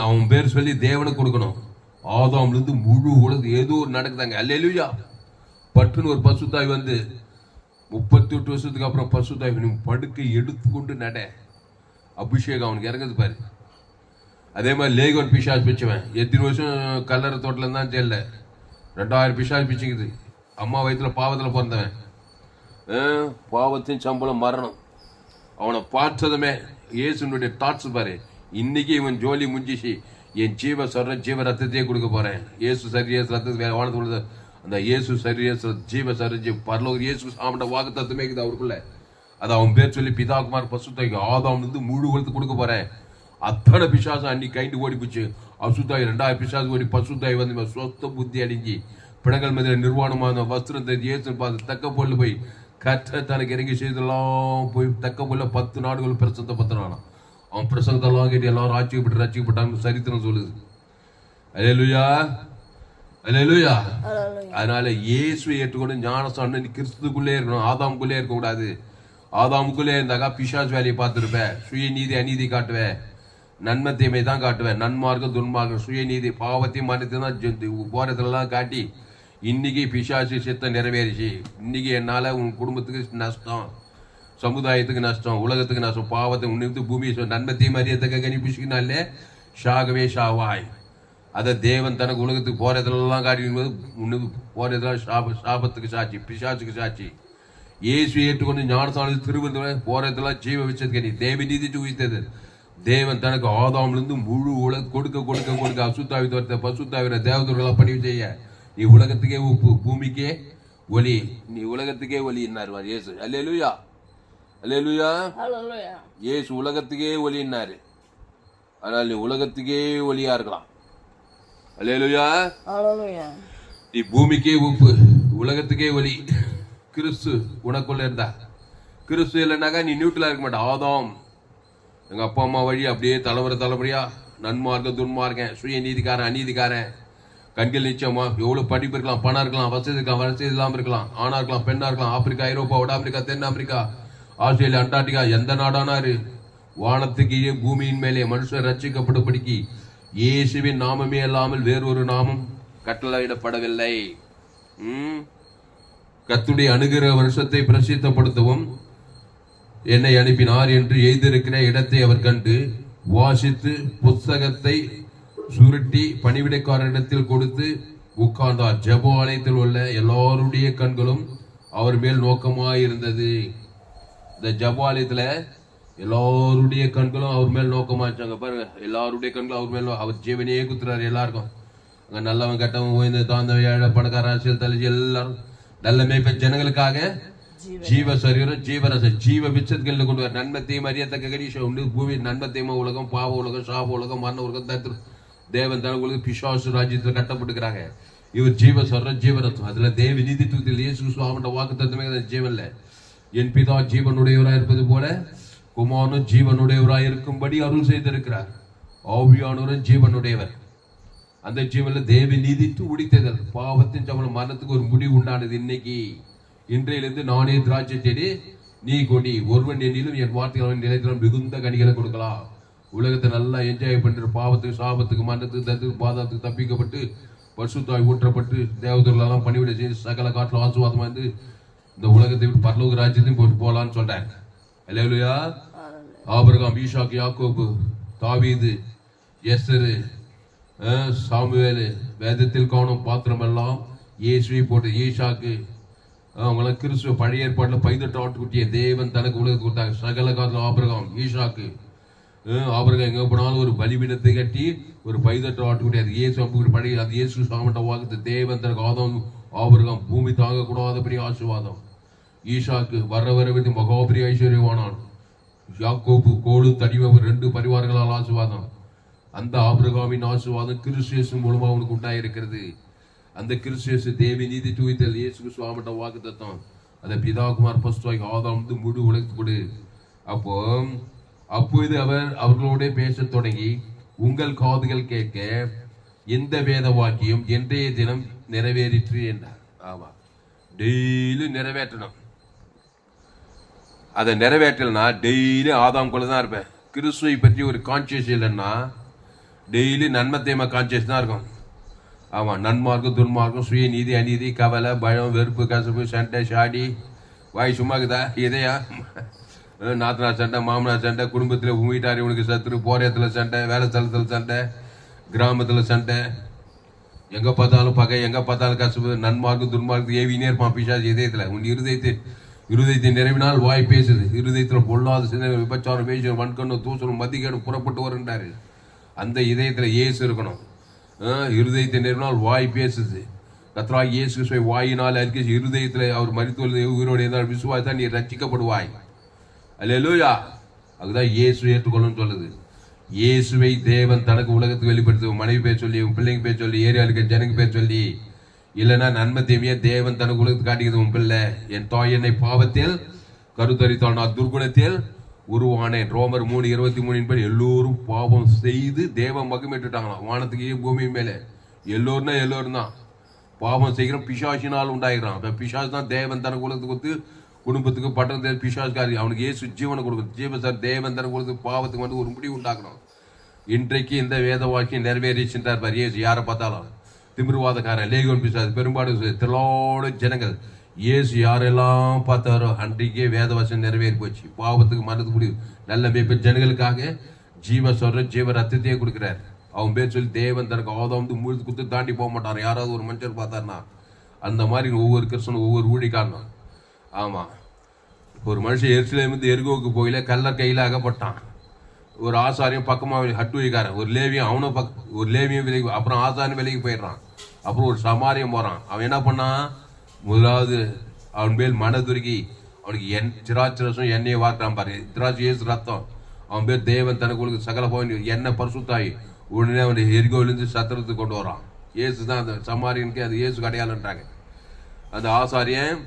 அவன் பேர் சொல்லி தேவனுக்கு கொடுக்கணும். ஆதாம்ல இருந்து முழு உலகம் ஏதோ ஒரு நடக்குதாங்க. அல்லேலூயா. பட்டுன்னு ஒரு பசுத்தாய் வந்து 38 வருஷத்துக்கு அப்புறம் பசுத்தாய் படுக்கை எடுத்துக்கொண்டு நட அபிஷேகம் அவனுக்கு இறங்குது பாரு. அதே மாதிரி லேகோன் பிசாஸ் பிச்சவன் எத்தனை வருஷம் கல்லறை தோட்டல இருந்தான் ஜெயில. 2000 பிசாஸ் பிச்சுக்குது. அம்மா வயிற்றுல பாவத்தில் பிறந்தவன், பாவத்தின் சம்பளம் மரணம். அவனை பார்த்ததுமே இயேசுனுடைய தாட்ஸ் பாரு, இன்னைக்கு இவன் ஜோலி முடிஞ்சிச்சு, என் ஜீவ சொல்ற ஜீவ ரத்தத்தையே கொடுக்க போறேன். இயேசு சரி ரத்தத்தை வாழத்து அந்த இயேசு சரி ஜீவ சரி பரலோக இயேசு சாப்பிட்ட வாக்கு தத்துவமே இருக்குது அவருக்குள்ள. அது அவன் பேர் சொல்லி பிதாகுமார் பசுத்தாய்க்கு ஆதாம் வந்து முழு உலகத்து கொடுக்க போறேன். அத்தனை பிசாசம் அன்னைக்கு கைட்டு ஓடி போச்சு. அசுத்தாய் 2000 பிசாசு ஓடி பசுத்தாய் வந்து சொத்த புத்தி அடிஞ்சு பிணங்கள் மீது நிர்வாணமான வஸ்திரத்தை இயேசு பார்த்து தக்க பொருள் போய் கற்ற தனக்கு இறங்கி செய்தெல்லாம் போய் தக்க பொருள் 10 நாடுகள் பிரசந்த பத்தினானா. அவன் பிரசங்கத்தெல்லாம் கேட்டு எல்லாரும் ஆட்சிக்கப்பட்டு ரசிக்கப்பட்டான்னு சரித்திரம் சொல்லுது. அல்லேலூயா, அல்லேலூயா. அதனால இயேசு ஏற்றுக்கொண்டு ஞானஸ்தானம் கிறிஸ்துக்குள்ளே இருக்கணும், ஆதாமுக்குள்ளே இருக்க கூடாது. ஆதாமுக்குள்ளே இருந்தாக்கா பிசாசு வேலையை பார்த்துருப்பேன். சுயநீதி அநீதி காட்டுவேன், நன்மை தீமை தான் காட்டுவேன். நன்மார்க்கம் துன்மார்க்கம் சுயநீதி பாவத்தையும் மனத்தை தான் போறதுலாம் காட்டி இன்னைக்கு பிசாசு சித்தம் நிறைவேறிச்சு. இன்னைக்கு என்னால உன் குடும்பத்துக்கு நஷ்டம், சமுதாயத்துக்கு நஷ்டம், உலகத்துக்கு நஷ்டம், பாவத்தை உன்னிட்டு பூமி நன்மை தீமை அறியத்தக்க கணிப்பிச்சுக்கினாலே ஷாகவே ஷாவாய். அதை தேவன் தனக்கு உலகத்துக்கு போறதுலாம் காட்டிக்கும்போது உன்னுக்கு போறதுலாம் சாபத்துக்கு சாட்சி, பிசாசுக்கு சாட்சி. இயேசு ஏற்றுக்கொண்டு ஞானஸ்தானத்தில் திருவள்ளுவர் போறதெல்லாம் ஜீவ விச்சது தேவ நீதி தூவித்தது. தேவன் தனக்கு ஆதாம்ல இருந்து முழு உலக கொடுக்க கொடுக்க கொடுக்க அசுத்தாவி தோர்த்த பசுத்தாவிர தேவதூர்களாக பணிவு செய்ய. நீ உலகத்துக்கே உப்பு, பூமிக்கே ஒலி, நீ உலகத்துக்கே ஒலி என்னாரு இயேசு. அல்லேலூயா, அல்லேலூயா. இயேசு உலகத்துக்கே ஒலின்னாரு. அதனால நீ உலகத்துக்கே ஒலியா இருக்கலாம். அல்லேலூயா. நீ பூமிக்கே உப்பு, உலகத்துக்கே ஒலி. கிறிஸ்து உனக்குள்ள இருந்தா, கிறிஸ்து இல்லைனாக்கா நீ நியூட்ரலா இருக்க மாட்டா. ஆதாம் எங்க அப்பா அம்மா வழி அப்படியே தலைமுறையா நன்மார்க்கம் துன்மார்க்கன், சுய நீதிக்காரன் அநீதிக்காரன், கண்கள் நிச்சயமா எவ்வளவு படிப்பு இருக்கலாம், பணம் இருக்கலாம், வசதி இருக்கலாம், வசதி இல்லாம இருக்கலாம், ஆணா இருக்கலாம், பெண்ணா இருக்கலாம், ஆப்பிரிக்கா, ஐரோப்பா, வட ஆப்பிரிக்கா, தென் ஆப்பிரிக்கா, ஆஸ்திரேலியா, அண்டார்டிகா, எந்த நாடானாரு வானத்துக்கு பூமியின் மேலே மனுஷன் ரட்சிக்கப்படும்படிக்கு இயேசுவின் நாமமே இல்லாமல் வேறொரு நாமம் கட்டளையிடப்படவில்லை. கர்த்தருடைய அணுகிற வருஷத்தை பிரசித்தப்படுத்தவும் என்னை அனுப்பினார் என்று எழுதியிருக்கிற இடத்தை அவர் கண்டு வாசித்து புஸ்தகத்தை சுருட்டி பணிவிடைக்காரரிடத்தில் கொடுத்து உட்கார்ந்தார். ஜெப ஆலயத்தில் உள்ள எல்லாருடைய கண்களும் அவர் மேல் நோக்கமாயிருந்தது. இந்த ஜெப ஆலயத்துல எல்லாருடைய கண்களும் அவர் மேல் நோக்கமா இருக்காங்க பாருங்க. எல்லாருடைய கண்களும் அவர் மேல், அவர் ஜீவனையே குத்துறாரு எல்லாருக்கும். அங்க நல்லவன் கெட்டவன் ஓய்ந்து தாழ்ந்த ஏழை பணக்கார அரசியல் தலைச்சி எல்லாரும் நல்ல மேய்ப்பன் ஜனங்களுக்காக ஜீவ சரீரம் ஜீவரச ஜீவ விச்சத்துக்கள் கொண்டு வர நன்மை தீமை அறியத்தக்க கணீஷம் உண்டு. பூமி நன்மை தீமை உலகம், பாவ உலகம், சாப உலகம், மரண உலகம், தத்து தேவன் தன உலகம் பிசாசு ராஜ்யத்தில் கட்டப்பட்டுக்கிறாங்க. இவர் ஜீவ சரம் ஜீவரத்தம். அதுல தேவ நீதித்துவத்தில் இயேசு சுவாமியோட வாக்கு தத்துவமே ஜீவன்ல. என் பிதா ஜீவனுடையவராய் இருப்பது போல குமாரனும் ஜீவனுடையவராய் இருக்கும்படி அருள் செய்திருக்கிறார். ஆவியானவரும் ஜீவனுடையவர். அந்த ஜீவன்ல தேவ நீதித்து உடித்ததல் பாவத்தின் சம்பளம் மரணத்துக்கு ஒரு முடிவு உண்டானது. இன்னைக்கு இன்றையிலிருந்து நானே திராட்சை செடி நீ கொடி ஒருவன் என்னிலும் என் வார்த்தைகள் நிலைத்திலும் மிகுந்த கனிகளை கொடுக்கலாம். உலகத்தை நல்லா என்ஜாய் பண்ணிட்டு பாவத்துக்கு சாபத்துக்கு மரணத்துக்கு தத்துக்கு பாதத்துக்கு தப்பிக்கப்பட்டு பசுத்தாய் ஊற்றப்பட்டு தேவதூர்களெல்லாம் பணிவிட செய்து சகல காட்டில் ஆசுவாதமா இருந்து இந்த உலகத்தை விட்டு பரலோக ராஜ்யத்தையும் போட்டு போலான்னு சொல்றாங்க. அல்லேலூயா. ஆபிரகாம், ஈசாக்கு, யாக்கோபு, தாவீது, எஸ்தரு, சாமுவேல், வேதத்தில் காணும் பாத்திரம் எல்லாம் இயேசுவை போட்டு ஈசாக்கு அவங்களாம் கிறிஸ்துவ பழைய ஏற்பாட்டில் 18 ஆட்டுக்குட்டியை தேவன் தனக்கு உலகத்துக்கு கொடுத்தாங்க. சகல காலத்தில் ஆபிரகாம், ஈசாக்கு, ஆபிரகாம் எங்க போனாலும் ஒரு பலிபீடத்தை கட்டி ஒரு 18 ஆட்டுக்குட்டி அது இயேசு அப்படி பழைய அது இயேசு சாமட்ட வாக்கு தேவன் தனக்கு ஆதம். ஆபிரகாம் பூமி தாங்கக்கூடாத பெரிய ஆசீர்வாதம். ஈசாக்கு வர வரவிட்டு மகாபெரிய ஐஸ்வர்யவானான். யாக்கோபு கோடு தடிவம் 2 பரிவாரங்களால் ஆசீர்வாதம். அந்த ஆபிரகாமின் ஆசீர்வாதம் கிறிஸ்து மூலமா அவனுக்கு உண்டாயிருக்கிறது. அந்த கிறிஸ்து தேவி நீதி தூய்த்தல் இயேசு சுவாமிட்ட வாக்கு தத்தம். அந்த பிதாகுமார் பஸ்துவாய் ஆதாம் முழு உலகத்து கொடு. அப்போது அவர்களோட பேச தொடங்கி உங்கள் காதுகள் கேட்க இந்த வேத வாக்கியம் இன்றைய தினம் நிறைவேறிற்று என்றார். ஆமா, டெய்லி நிறைவேற்றணும். அதை நிறைவேற்றலன்னா டெய்லி ஆதாம் கொள்ள தான் இருப்பேன். கிறிஸ்துவை பற்றி ஒரு கான்சியஸ் இல்லைன்னா டெய்லி நன்மை தீமை கான்சியஸ் தான் இருக்கும். ஆமாம், நன்மார்க்கம் துன்மார்க்கம் சுய நீதி அநீதி கவலை பயம் வெறுப்பு கசப்பு சண்டை ஷாடி வாய் சும்மா இருக்குதா இதையா நாத்தனார் சண்டை மாமனார் சண்டை குடும்பத்தில் வீட்டார் இவனுக்கு சத்துரு போராட்டத்தில் சண்டை வேலை ஸ்தலத்தில் சண்டை கிராமத்தில் சண்டை எங்கே பார்த்தாலும் பகை எங்கே பார்த்தாலும் கசப்பு நன்மார்க்கம் துன்மார்க்கம் ஏவினே இருப்பான் பிசாசு இதயத்தில். உன் இருதயத்தை நிறைவினால் வாய் பேசுது. இருதயத்தில் பொல்லாத சிந்தனை விபச்சாரம் பேசும் வன்கண்ணு தூசணும் மதிக்கணும் புறப்பட்டு வருன்றாரு. அந்த இதயத்தில் இயேசு இருக்கணும். இருதயத்தை நிறைவினால் வாய் பேசுது. கர்த்தராகிய இயேசு கிறிஸ்துவை வாயினால் அறிக்கை இருதயத்தில் அவர் மரித்துள்ள உயிரோடு இருந்தால் விசுவாசத்தான் நீ ரட்சிக்கப்படுவாய். அல்லேலூயா. அதுதான் இயேசு ஏற்றுக்கொள்ளுன்னு சொல்லுது. இயேசுவை தேவன் தனக்கு உலகத்துக்கு வெளிப்படுத்து மனைவி பேர் சொல்லி உன் பிள்ளைங்க பேர் சொல்லி ஏரியாவில் இருக்க ஜனங்க பேர் சொல்லி இல்லைன்னா நன்மை தீமையை தேவன் தனக்கு உலகத்துக்கு காட்டிக்கிறது. உன் பிள்ளை என் தாய் என்னை பாவத்தில் கருத்தரித்தாள் நான் துர்குணத்தில் உருவானேன். ரோமர் 3:23 படி எல்லோரும் பாவம் செய்து தேவன் மகிமைட்டுட்டாங்களாம். வானத்துக்கு பூமி மேலே எல்லோருன்னா எல்லோரும் தான் பாவம் செய்கிறோம். பிசாசினால் உண்டாகிறான். பிசாஸ் தான் தேவன் தனக்கு உலகத்துக்கு கொடுத்து குடும்பத்துக்கு பட்டணத்துக்கு பிசாஸ்காரி அவனுக்கு ஏசு ஜீவனை கொடுக்கும். ஜீவன் சார் தேவன் தனக்கு கொடுத்து பாவத்துக்கு வந்து ஒரு முடிவு உண்டாக்கணும். இன்றைக்கு இந்த வேத வாக்கியம் நிறைவேறிச்சுட்டார் பார் இயேசு. யாரை பார்த்தாலும் திமிர்வாதக்காரன் லேகோன் பிசாசு பெரும்பாடு திரளோடு ஜனங்கள் இயேசு யாரெல்லாம் பார்த்தாரோ அன்றைக்கே வேதவசம் நிறைவேறி போச்சு. பாவத்துக்கு மறந்து முடிவு நல்ல மேய்ப்பன் ஜனங்களுக்காக ஜீவ சொல்ற ஜீவ ரத்தத்தையே கொடுக்குறாரு. அவன் பேர் சொல்லி தேவன் தனக்கு ஆதாம் முழுது குத்து தாண்டி போக மாட்டான். யாராவது ஒரு மனுஷர் பார்த்தாருன்னா அந்த மாதிரி ஒவ்வொரு கிறிஸ்தனும் ஒவ்வொரு ஊழிக்காரனும். ஆமா, ஒரு மனுஷன் எருசலேமிருந்து எரிகோவுக்கு போயில கல்லர் கையில அகப்பட்டான். ஒரு ஆசாரியம் பக்கமா ஹட்டுவிக்காரன் ஒரு லேவியும் அவனும் ஒரு லேவியும் விலைக்கு அப்புறம் ஆசாரியம் விலைக்கு போயிடுறான். அப்புறம் ஒரு சமாரியம் போறான். அவன் என்ன பண்ணான்? முதலாவது அவன் மேல் மனதுருகி அவனுக்கு திராட்சரசம் எண்ணெயை வார்த்தான் பாரு. திராட்சை ஏசு ரத்தம். அவன் பேர் தேவன் தனக்கு சகல போய் எண்ணெய் பரிசுத்தாயி உடனே அவன் எரிகோவிலிருந்து சத்திரத்துக்கு கொண்டு வரான். ஏசு தான் அந்த சமாரியனுக்கு அது ஏசு கடையாளன்றாங்க. அந்த ஆசாரியன்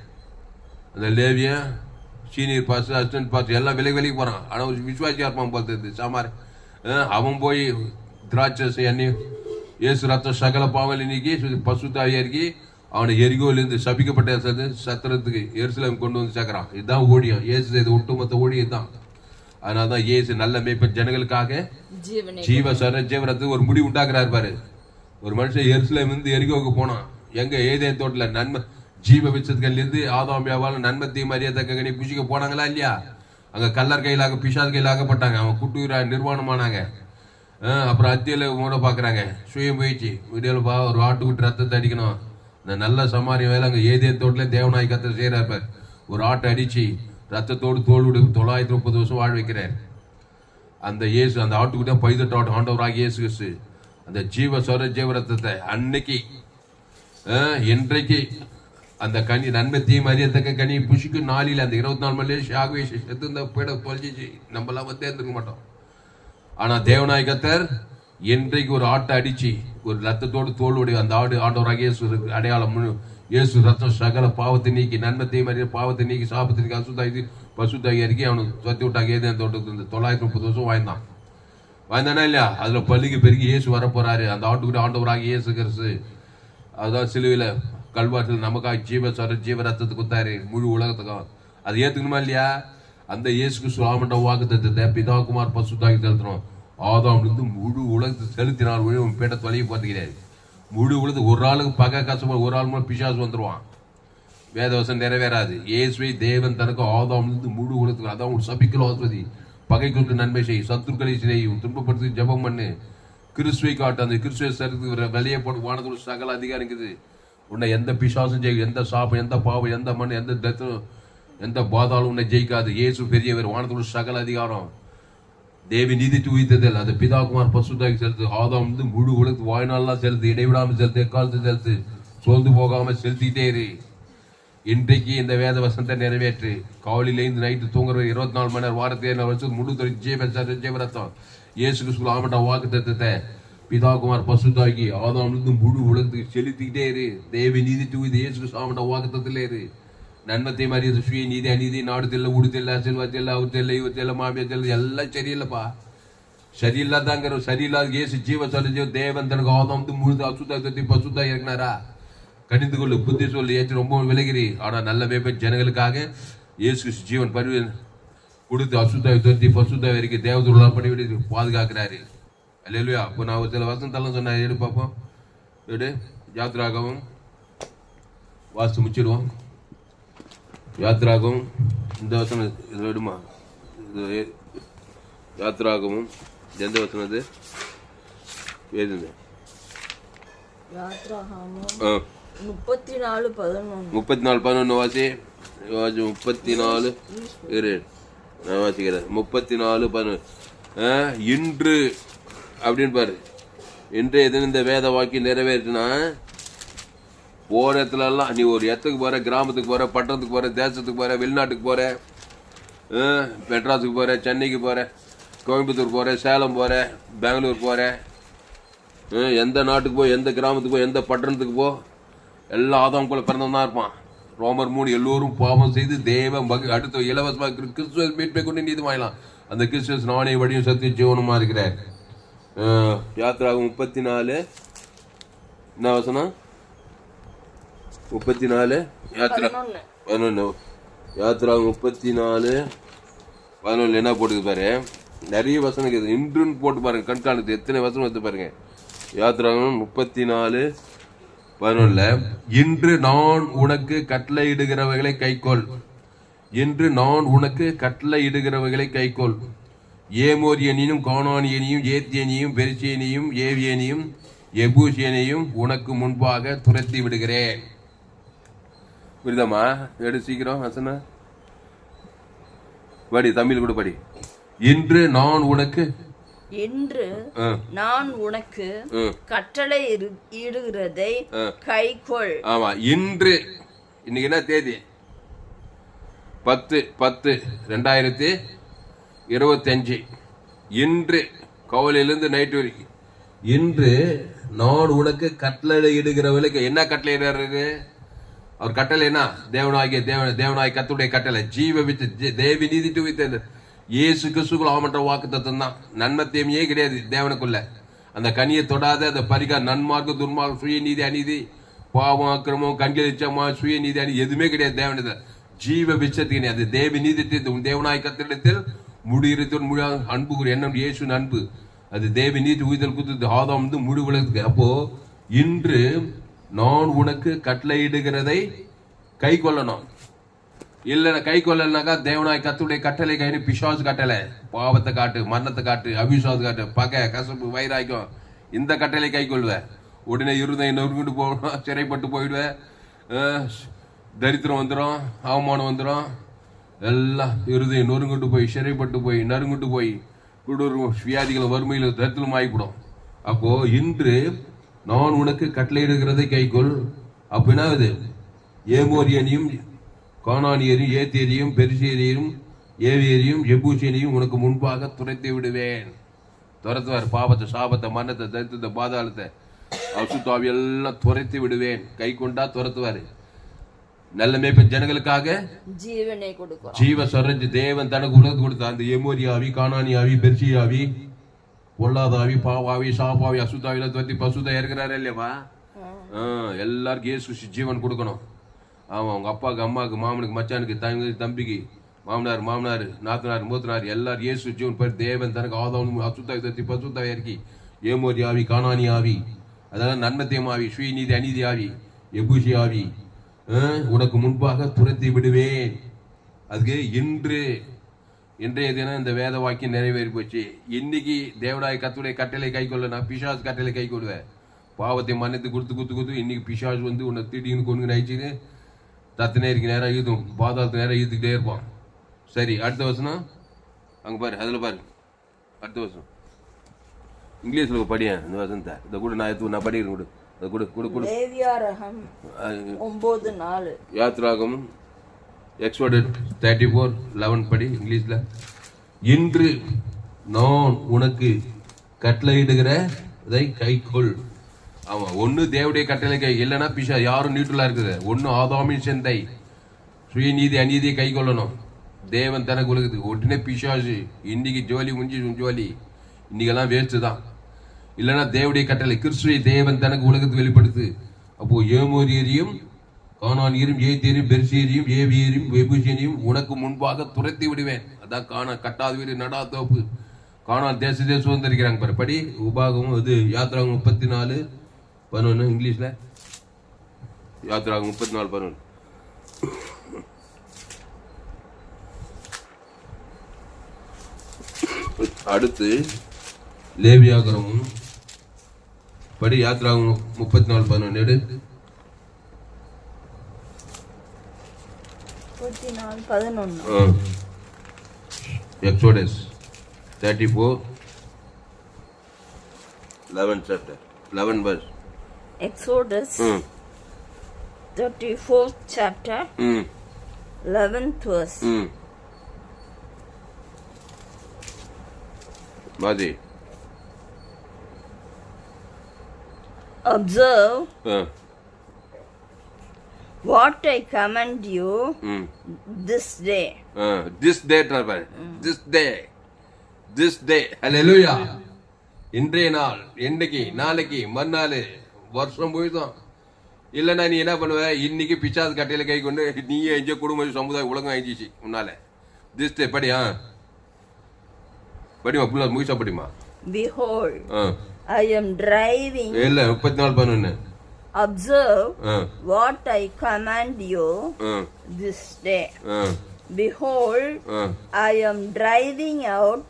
அந்த லேவியன் சீனியர் பாஸ் அசிஸ்டன்ட் பாஸ் எல்லாம் விலைக்கு போறான். ஆனால் விசுவாசியா இருப்பான் போல தெரியுது சமாரி. அவன் போய் திராட்சை எண்ணெய் ஏசு ரத்தம் சகல பாவல் நீக்கி பசுத்தாவியா இருக்கி அவனை எரிகோலிருந்து சபிக்கப்பட்ட சத்திரத்துக்கு எருசலேம் கொண்டு வந்து சேர்க்கிறான். இதுதான் ஊழியம். இயேசு செய்த ஒட்டுமொத்த ஊழியம் தான். அதனாலதான் இயேசு நல்ல மேய்ப்பன் ஜனங்களுக்காக ஜீவ சர ஜீவனத்துக்கு ஒரு முடிவு உண்டாக்குறாரு பாரு. ஒரு மனுஷன் எருசலேம் இருந்து எரிகோவுக்கு போனான். எங்க ஏதேன் தோட்டல நன்மை ஜீவ விச்சத்துக்கள்ல இருந்து ஆதாம் வியாபாரம் நன்மை தீமை அறியத்தக்க கனி புஷிக்க போனாங்களா இல்லையா? அங்க கல்லர் கையிலாக பிசாஸ் கையிலாகப்பட்டாங்க. அவன் குட்டுரா நிர்வாணமானாங்க. அப்புறம் அத்தியில மூட பாக்குறாங்க. சுய முயற்சி வீடியோல ஒரு ஆட்டுக்குட்டி ரத்தத்தை அடிக்கணும். இந்த நல்ல சமாரியம் வேலை அங்கே ஏதேன் தோட்டல தேவநாய் கத்தை செய்யறாரு. ஒரு ஆட்டை அடிச்சு ரத்தத்தோடு தோல்விடு 930 வருஷம் வாழ் வைக்கிறார். அந்த இயேசு அந்த ஆட்டுக்குட்டியா 18 ஆண்டவராக இயேசு கிறிஸ்து அந்த ஜீவ ரத்தத்தை அன்னைக்கு இன்றைக்கு அந்த கனி நன்மை தீமை அறியத்தக்க கனி புஷிக்கும் நாளில் அந்த 24 மணி நேரம் ஷாகவே செத்து இந்த பீட தொலைஞ்சிச்சு. நம்மளாம் வந்து இருந்துக்க மாட்டோம். ஆனா தேவனாய் கர்த்தர் இன்றைக்கு ஒரு ஆட்டை அடிச்சு ஒரு ரத்தத்தோடு தோளுடைய அந்த ஆண்டவராக இயேசு அடையாளம் இயேசு ரத்தம் சகல பாவத்தை நீக்கி நன்மை தீமை அறிய பாவத்தை நீக்கி சாபத்தை நீக்கி அசுத்தாகி பசுத்தாகி அறிக்கை அவனுக்கு சொத்தி விட்டாங்க. ஏதே தோட்டத்துக்கு 930 வருஷம் வாழ்ந்தானா இல்லையா? அதுல பள்ளிக்கு பெருகி இயேசு வரப்போறாரு. அந்த ஆட்டுக்குடி ஆண்டவராக இயேசு கிறிஸ்து அதான் சிலுவையில கல்வாட்டில் நமக்காக ஜீவ ரத்தத்தை குத்தாரு முழு உலகத்துக்கும். அது ஏத்துக்கணுமா இல்லையா? அந்த இயேசுக்கு சுவாமண்ட வாக்குத்தத்தத்தை பிதாகுமார் பசுத்தாகி செலுத்தணும். ஆதாம் இருந்து முழு உலகத்தை செலுத்தினால் பேட்ட தொலைய போட்டுக்கிறாரு. முழு உலகத்து ஒரு ஆளுக்கு பகை கசப்ப ஒரு ஆள் மூலம் பிசாசு வந்துருவான். வேதவசம் நிறைவேறாது. இயேசுவை தேவன் தனக்கு ஆதாம் இருந்து முழு உலகத்துக்கு அதான் ஒரு சபிக்கல் ஆஸ்வதி பகைக்கு நன்மை செய் சத்துருக்களை செய்யும் துன்பப்படுத்தி ஜபம் பண்ணு கிறிஸ்துவை காட்டு. அந்த கிறிஸ்துவை சரித்து வெளியே போட்டு வானத்தோடு சகல அதிகாரம் இருக்குது. உன்னை எந்த பிசாசும் ஜெயிக்கும், எந்த சாபம், எந்த பாவம், எந்த மண், எந்த தத்துவம், எந்த பாதாலும் உன்னை ஜெயிக்காது. இயேசு பெரியவர். வானத்தோடு சகல அதிகாரம் தேவி நீதித்து உயிர்த்ததில் அந்த பிதாகுமார் பசுத்தாகி செலுத்து. ஆதாம் வந்து முழு உலகத்து வாழ்நாள்லாம் செலுத்து, இடைவிடாமல் செலுத்து, எக்காலத்து செலுத்து, சோர்ந்து போகாம செலுத்திட்டே இரு. இன்றைக்கு இந்த வேத வசனத்தை நிறைவேற்று. காலையிலேருந்து நைட்டு தூங்குற 24 மணி நேரம் வாரத்தை வருஷம் முழு ஜீவரத்தம் இயேசு கிறிஸ்து ஆமட்ட வாக்கு தத்தத்தை பிதாகுமார் பசுத்தாகி ஆதாமிலிருந்து முழு உலகத்துக்கு செலுத்திக்கிட்டே இரு. தேவி நீதி தூவி இயேசு கிறிஸ்து ஆமட்ட வாக்கு தத்திலே இரு. நன்மத்தை மாதிரி சுய நீதி அநீதி நாடு தெரியல ஊடு தெரியல செல்வா தெரியல அவர் தெரியல இவர் தெரியல மாமியா தெரியல எல்லாம் சரியில்லைப்பா. சரியில்லாதாங்கிற சரியில்லாத இயேசு ஜீவ சொல்லி தேவன் தனக்கு ஆதாம் முழுது அசுத்தாத்தி பசுத்தா இருக்கிறாரா? கணிந்து கொள்ளு, புத்தி சொல்லி ஏற்று ரொம்ப விலகிறி. ஆனா நல்ல வேப்ப ஜனங்களுக்காக இயேசு ஜீவன் பருவ கொடுத்து அசுத்தாவை தொத்தி பசுத்தாவை வரைக்கும் தேவதூரெல்லாம் பண்ணி பாதுகாக்கிறாரு. அல்லேலூயா. அப்போ நான் ஒரு சில வசனத்தெல்லாம் சொன்னேன், எடு பார்ப்போம். எடு யாத்ராகவும் வாசித்து முடிச்சிடுவோம். யாத்ராகவும் இந்த வசனம் இது எடுமா, இது யாத்ராகவும் எந்த வசனம் அது எழுதுங்க. 34:11 வாசி 34 இரு நான் வாசிக்கிறேன். 34:11 இன்று அப்படின்னு பாரு. இன்று எதுன்னு இந்த வேத வாக்கியம் நிறைவேற்றுனா போற இடத்துல எல்லாம் நீ ஒரு இடத்துக்கு போற, கிராமத்துக்கு போற, பட்டணத்துக்கு போற, தேசத்துக்கு போற, வெளிநாட்டுக்கு போற, மெட்ராஸுக்கு போற, சென்னைக்கு போற, கோயம்புத்தூர் போற, சேலம் போற, பெங்களூர் போற, எந்த நாட்டுக்கு போ, எந்த கிராமத்துக்கு போ, எந்த பட்டணத்துக்கு போ, எல்லா ஆதாம் போல பிறந்தவன் தான் இருப்பான். ரோமர் 3 எல்லோரும் பாவம் செய்து தேவ அடுத்த இலவசமாக கிறிஸ்துவ மீட்பை கொண்டு நீதி வாங்கலாம். அந்த கிறிஸ்துவ நானே வழியும் சத்திய ஜீவனுமா இருக்கிறார். யாத்ராகும் 34 என்ன வசனம்? 34 11 யாத்ராகும் 34:11 என்ன போட்டுக்கு பாரு. நிறைய வசனம் இருக்குது. இன்றுன்னு போட்டு பாருங்க, கண்காணித்து எத்தனை வசனம் வந்து பாருங்க. யாத்ராகும் 34:11 இன்று நான் உனக்கு கட்டளை இடுகிறவைகளை கைக்கொள். இன்று நான் உனக்கு கட்டளை இடுகிறவைகளை கைக்கொள். ஏமோரியனையும் கானானியனையும் ஏத்தியனையும் பெரிசியனையும் ஏவியனையும் எபூசியனையும் உனக்கு முன்பாக துரத்தி விடுகிறேன். புரியுதாமா? எடு சீக்கிரம் வசன படி, தமிழ் கூட படி. இன்று நான் உனக்கு கட்டளை இடுகிறதை கைக்கொள். ஆமா, இன்று இன்னைக்கு என்ன தேதி? 10/10/2025. இன்று காலையிலிருந்து நைட்டு வரைக்கும் இன்று நான் உனக்கு கட்டளை இடுகிறவர்களுக்கு என்ன கட்டளை இடுறாரு அவர்? கட்டளை என்ன? தேவனாய் கர்த்தருடைய கட்டளை ஜீவ வித்து தேவி நீதி வித்து இயேசு கிறிஸ்துக்குள் ஆமன்ற வாக்கு தத்துவம் தான். நன்மை தீமையே கிடையாது தேவனுக்குள்ள. அந்த கனியை தொடாத அந்த பரிகா நன்மார்க்கு துன்மார்க்கு சுய நீதி அநீதி பாவம் அக்கிரமம் கண்களிச்சமா சுய நீதி அநீதி எதுவுமே கிடையாது தேவனது ஜீவ விச்சத்துக்கு. அது தேவி நீதி தேவனாய் கர்த்தரிடத்தில் முடியிருத்தோடு முழு அன்பு கூறிய எண்ணம் இயேசு அன்பு. அது தேவி நீதி உயிர்த்தல் குத்து ஆதாம் வந்து முழு உலகத்துக்கு. அப்போ இன்று நான் உனக்கு கட்டளையிடுகிறதை கை கொள்ளணும். இல்லைன்னா கை கொள்ளனாக்கா தேவனாய் கர்த்தருடைய கட்டளை கைனு பிசாசு கட்டளை பாவத்தை காட்டு, மரணத்தை காட்டு, அபிசாசத்தை காட்டு, பகை கசப்பு வைராய்க்கும் இந்த கட்டளை கை கொள்வேன். உடனே இருதயம் நொறுங்கிட்டு போகணும், சிறைப்பட்டு போயிடுவேன், தரித்திரம் வந்துடும், அவமானம் வந்துடும், எல்லாம் இருதயம் நொறுங்கிட்டு போய் சிறைப்பட்டு போய் நறுங்கிட்டு போய் குடூர் வியாதிகள் வறுமையில் தரித்திரம் ஆகிவிடும். அப்போ இன்று நான் உனக்கு கட்டளையிடுகிறதை கைக்கொள். அப்படின்னா இது ஏமோரியனையும் கானானியரையும் ஏத்தியரையும் பெரிசியரையும் ஏவியரையும் எபூசியனையும் உனக்கு முன்பாக துரைத்து விடுவேன். துரத்துவார். பாவத்தை, சாபத்தை, மரணத்தை, தரித்திரத்தை, பாதாளத்தை, அசுத்தாவி எல்லாம் துரைத்து விடுவேன். கை கொண்டா துரத்துவாரு. நல்ல மேய்ப்ப ஜனங்களுக்காக ஜீவனை கொடுக்கும். ஜீவ சரஞ்சு தேவன் தனக்கு உலகத்து கொடுத்த அந்த எமோரியாவி, கானானியாவி, பெர்சியாவி, பொல்லாதாவி, பாவாவி, சாப்பாவி, அசுத்தாவில துரத்தி பசுதா இருக்கிறாரு இல்லையவா? எல்லாருக்கும் இயேசு ஜீவன் கொடுக்கணும். ஆமா, உங்க அப்பாவுக்கு, அம்மாவுக்கு, மாமனுக்கு, மச்சானுக்கு, தம்பிக்கு, மாமனார், நாத்தனார், மூத்தனார் எல்லாரும் இயேசு ஜீவன் பேர் தேவன் தனக்கு ஆதாம் அசுத்தாவி துரத்தி பசுதா இறக்கி ஏமோரி ஆவி, கானானி ஆவி, அதெல்லாம் நன்மத்தியம் ஆவி, ஸ்ரீநீதி அநீதி ஆவி, எபூசி ஆவி உனக்கு முன்பாக துரத்தி விடுவேன். அதுக்கு இன்றைய தினம் இந்த வேத வாக்கியம் நிறைவேறி போச்சு. இன்னைக்கு தேவடாய் கத்துடைய கட்டளை கை கொள்ள, நான் பிசாசு கட்டளை கை கொள்வேன். பாவத்தை மன்னித்து கொடுத்து இன்னைக்கு பிசாசு வந்து உன்னை திடீர்னு கொண்டு நினைச்சுன்னு தத்தினேருக்கு நேரம் ஈதும், பாதாளத்து நேரம் ஈத்துக்கிட்டே இருப்பான். சரி, அடுத்த வசனம் அங்க பாரு, அதுல பாரு, அடுத்த வசனம் இங்கிலீஷ்ல படியேன் இந்த வசனத்தை. இதை கூட நான் படிக்கிறேன். கூட யாத்ராகம் எக்ஸோடஸ் 34:11 படி இங்கிலீஷ்ல. இன்று நான் உனக்கு கட்டளையிடுகிறதை கைக்கொள். ஆமா, ஒண்ணு தேவடைய கட்டளை கை, இல்லைன்னா பிஷா யாரும் நியூட்ரலா இருக்குது. ஒண்ணு ஆதாமின் சிந்தை, சுயநீதி அநீதியை கை கொள்ளணும். தேவன் தனக்கு உலகத்துக்கு உடனே பிசாசு இன்னைக்கு ஜோலி முடிஞ்சு ஜோலி இன்னைக்கெல்லாம் வேஸ்ட் தான். இல்லைன்னா தேவடைய கட்டளை கிறிஸ்துவை தேவன் தனக்கு உலகத்துக்கு வெளிப்படுத்து. அப்போ ஏமோரியரையும் கானானியரும் ஏத்தியரையும் பெர்சியரையும் ஏவியரையும் எபூசியனையும் உனக்கு முன்பாக துரத்தி விடுவேன். அதான் கட்டாத வீடு நடா தோப்பு கானான் தேசத்தை சுதந்திரிக்கிறாங்க பாரு. படி உபாகமும் இது யாத்ராகம் 34:11 இங்கிலீஷ்ல. யாத்ராகம் 34:11. அடுத்து லேவியாகமும் படி. யாத்ராகம் 34:11 எடு. 34:11 exodus 34:11 chapter 11 verse. Exodus 34th chapter 11th verse. Madi. Observe what I command you this day. This day, this day. Hallelujah. இன்றைய நாள், என்னைக்கு, நாளைக்கு, மறுநாள், வருஷம் போய்தான். இல்லைன்னா நீ என்ன பண்ணுவ? இன்னைக்கு பிச்சாது கட்டையில கை கொண்டு நீயே எஞ்ச குடும்பம் சமுதாயம் உலகம் ஆயிடுச்சு முன்னால. திஸ் டே படியா, படிமா, புள்ள முயற்சா படிமா. Behold, I am driving. இல்ல 34:11. Observe what I command you this day. Behold, I am driving out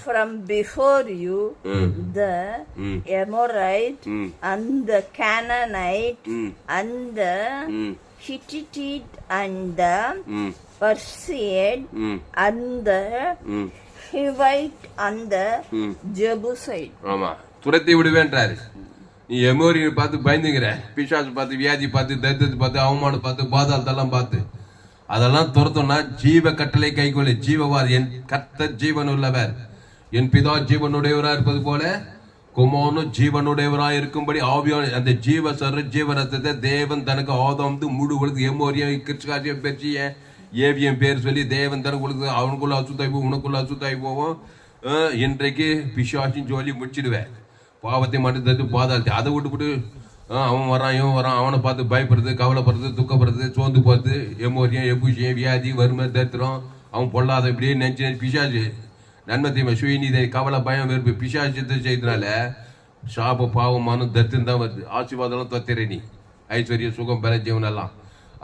from before you the Amorite and the Canaanite and the Hittite and the Persian and the Hivite and the Jebusite. ஆமா, துரத்தி விடுவேன்றாரு. நீ எமோரியை பார்த்து பயந்துங்கிற, பிசாசு பார்த்து, வியாதி பார்த்து, தரித்திரத்தை பார்த்து, அவமானம் பார்த்து, பாதாளத்தெல்லாம் பார்த்து, அதெல்லாம் துரத்தோம்னா ஜீவ கட்டளை கைகொள்ளு. ஜீவவாதி, என் கர்த்தர் ஜீவன் உள்ளவர், என் பிதா ஜீவனுடையவராக இருப்பது போல குமாரனும் ஜீவனுடையவராக இருக்கும்படி ஆவியான அந்த ஜீவ சர ஜீவ ரத்தத்தை தேவன் தனக்கு ஆதாம் முழு உலகத்துக்கு எமோரியம், கிறிஸ்காரியம், பெர்சிய, ஏவியம் பேர் சொல்லி தேவன் தனக்கு உலகத்துக்கு அவனுக்குள்ள அசுத்தாய் போவோம், உனக்குள்ள அசுத்தாய் போவோம். இன்றைக்கு பிசாசின் ஜோலி முடிச்சிடுவேன். பாவத்தை மட்டும் தத்து பாதாளத்தை அதை விட்டுவிட்டு அவன் வரான், இவன் வரான், அவனை பார்த்து பயப்படுறது, கவலைப்படுறது, துக்கப்படுறது, சோர்ந்து போகிறது, எமோரியம், எபூசியம், வியாதி, வறுமை, தரித்திரம், அவன் பொல்லாத இப்படியே நினைச்சு பிசாசு நன்மத்தியமா சுயநீதி, கவலை, பயம், வெறுப்பு பிசாசத்தை செய்தனால சாப, பாவமான தரித்திரம் தான் வருது. ஆசீர்வாதம் தொத்திர நீ ஐஸ்வர்ய, சுகம், பல, ஜீவனெல்லாம்.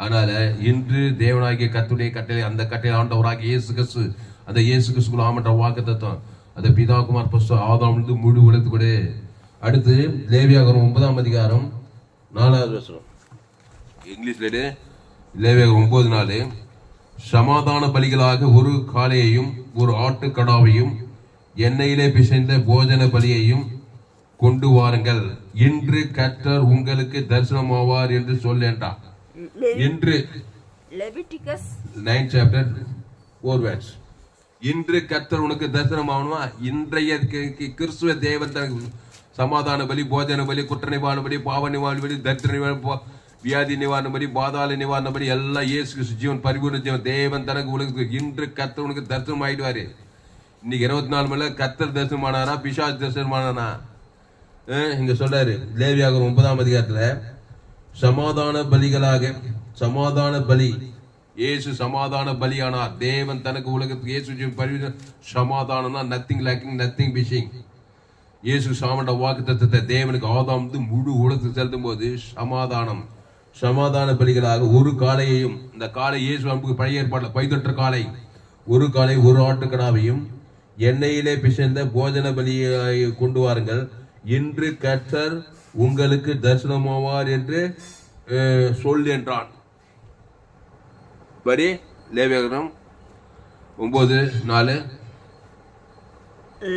அதனால இன்று தேவனாகிய கர்த்தருடைய கட்டளை, அந்த கட்டளை ஆண்டவராகிய இயேசு கிறிஸ்து, அந்த இயேசு கிறிஸ்துக்குள்ள ஆமன்ற வாக்கு தத்துவம், அந்த பிதாகுமார் பசு ஆதாம் முழு உலகத்து கூட. அடுத்து லேவியாகமம் 9:4 இங்கிலீஷ்ல. லேவியாகமம் 9:4 சமாதான பலிகளாக ஒரு காளையையும் ஒரு ஆட்டுக்கடாவையும் எண்ணெயிலே பிசைந்த போஜன பலியையும் கொண்டு வாருங்கள், இன்று கர்த்தர் உங்களுக்கு தரிசனமாவார் என்று சொல்லேன்றான். இன்று Leviticus 9 chapter 4 verse. இன்று கர்த்தர் உனக்கு தரிசனம் ஆகணுமா? இன்றைய கிறிஸ்துவ தேவன் தனக்கு சமாதான பலி, போஜன பலி, குற்ற நிவாரண பலி, பாவ நிவாரண பலி, தரித்திர நிவாரண, வியாதி நிவாரண பலி, பாதாள நிவாரண பலி, எல்லாம் இயேசு கிறிஸ்து ஜீவன், பரிபூர்ண ஜீவன் தேவன் தனக்கு உலகத்துக்கு இன்று கர்த்தர் உனக்கு தரிசனம் ஆயிடுவாரு. இன்னைக்கு 24 மணில கர்த்தர் தரிசனமானாரா, பிசாசு தரிசனமானானா? இங்க சொல்றாரு லேவியாகமம் 9ஆம் அதிகாரத்துல, சமாதான பலிகளாக, சமாதான பலி, இயேசு சமாதான பலியானார். தேவன் தனக்கு உலகத்துக்கு இயேசு பரிபூர்ண சமாதானம் தான், நத்திங் லேக்கிங், நத்திங் மிஸ்ஸிங். இயேசு சாமண்ட வாக்குத்தத்தத்தை தேவனுக்கு ஆதாம் முழு உலகத்துக்கு செலுத்தும் போது சமாதானம், சமாதான பலிகளாக ஒரு காளையையும், இந்த காளை இயேசு அன்புக்கு பழைய ஏற்பாடுல பைதொற்ற காளை, ஒரு காளை, ஒரு ஆட்டுக்கடாவையும் எண்ணெயிலே பிசைந்த போஜன பலியை கொண்டு வாருங்கள், இன்று கர்த்தர் உங்களுக்கு தரிசனமாவார் என்று சொல் என்றான். படி லேவியராகமம் 9:4.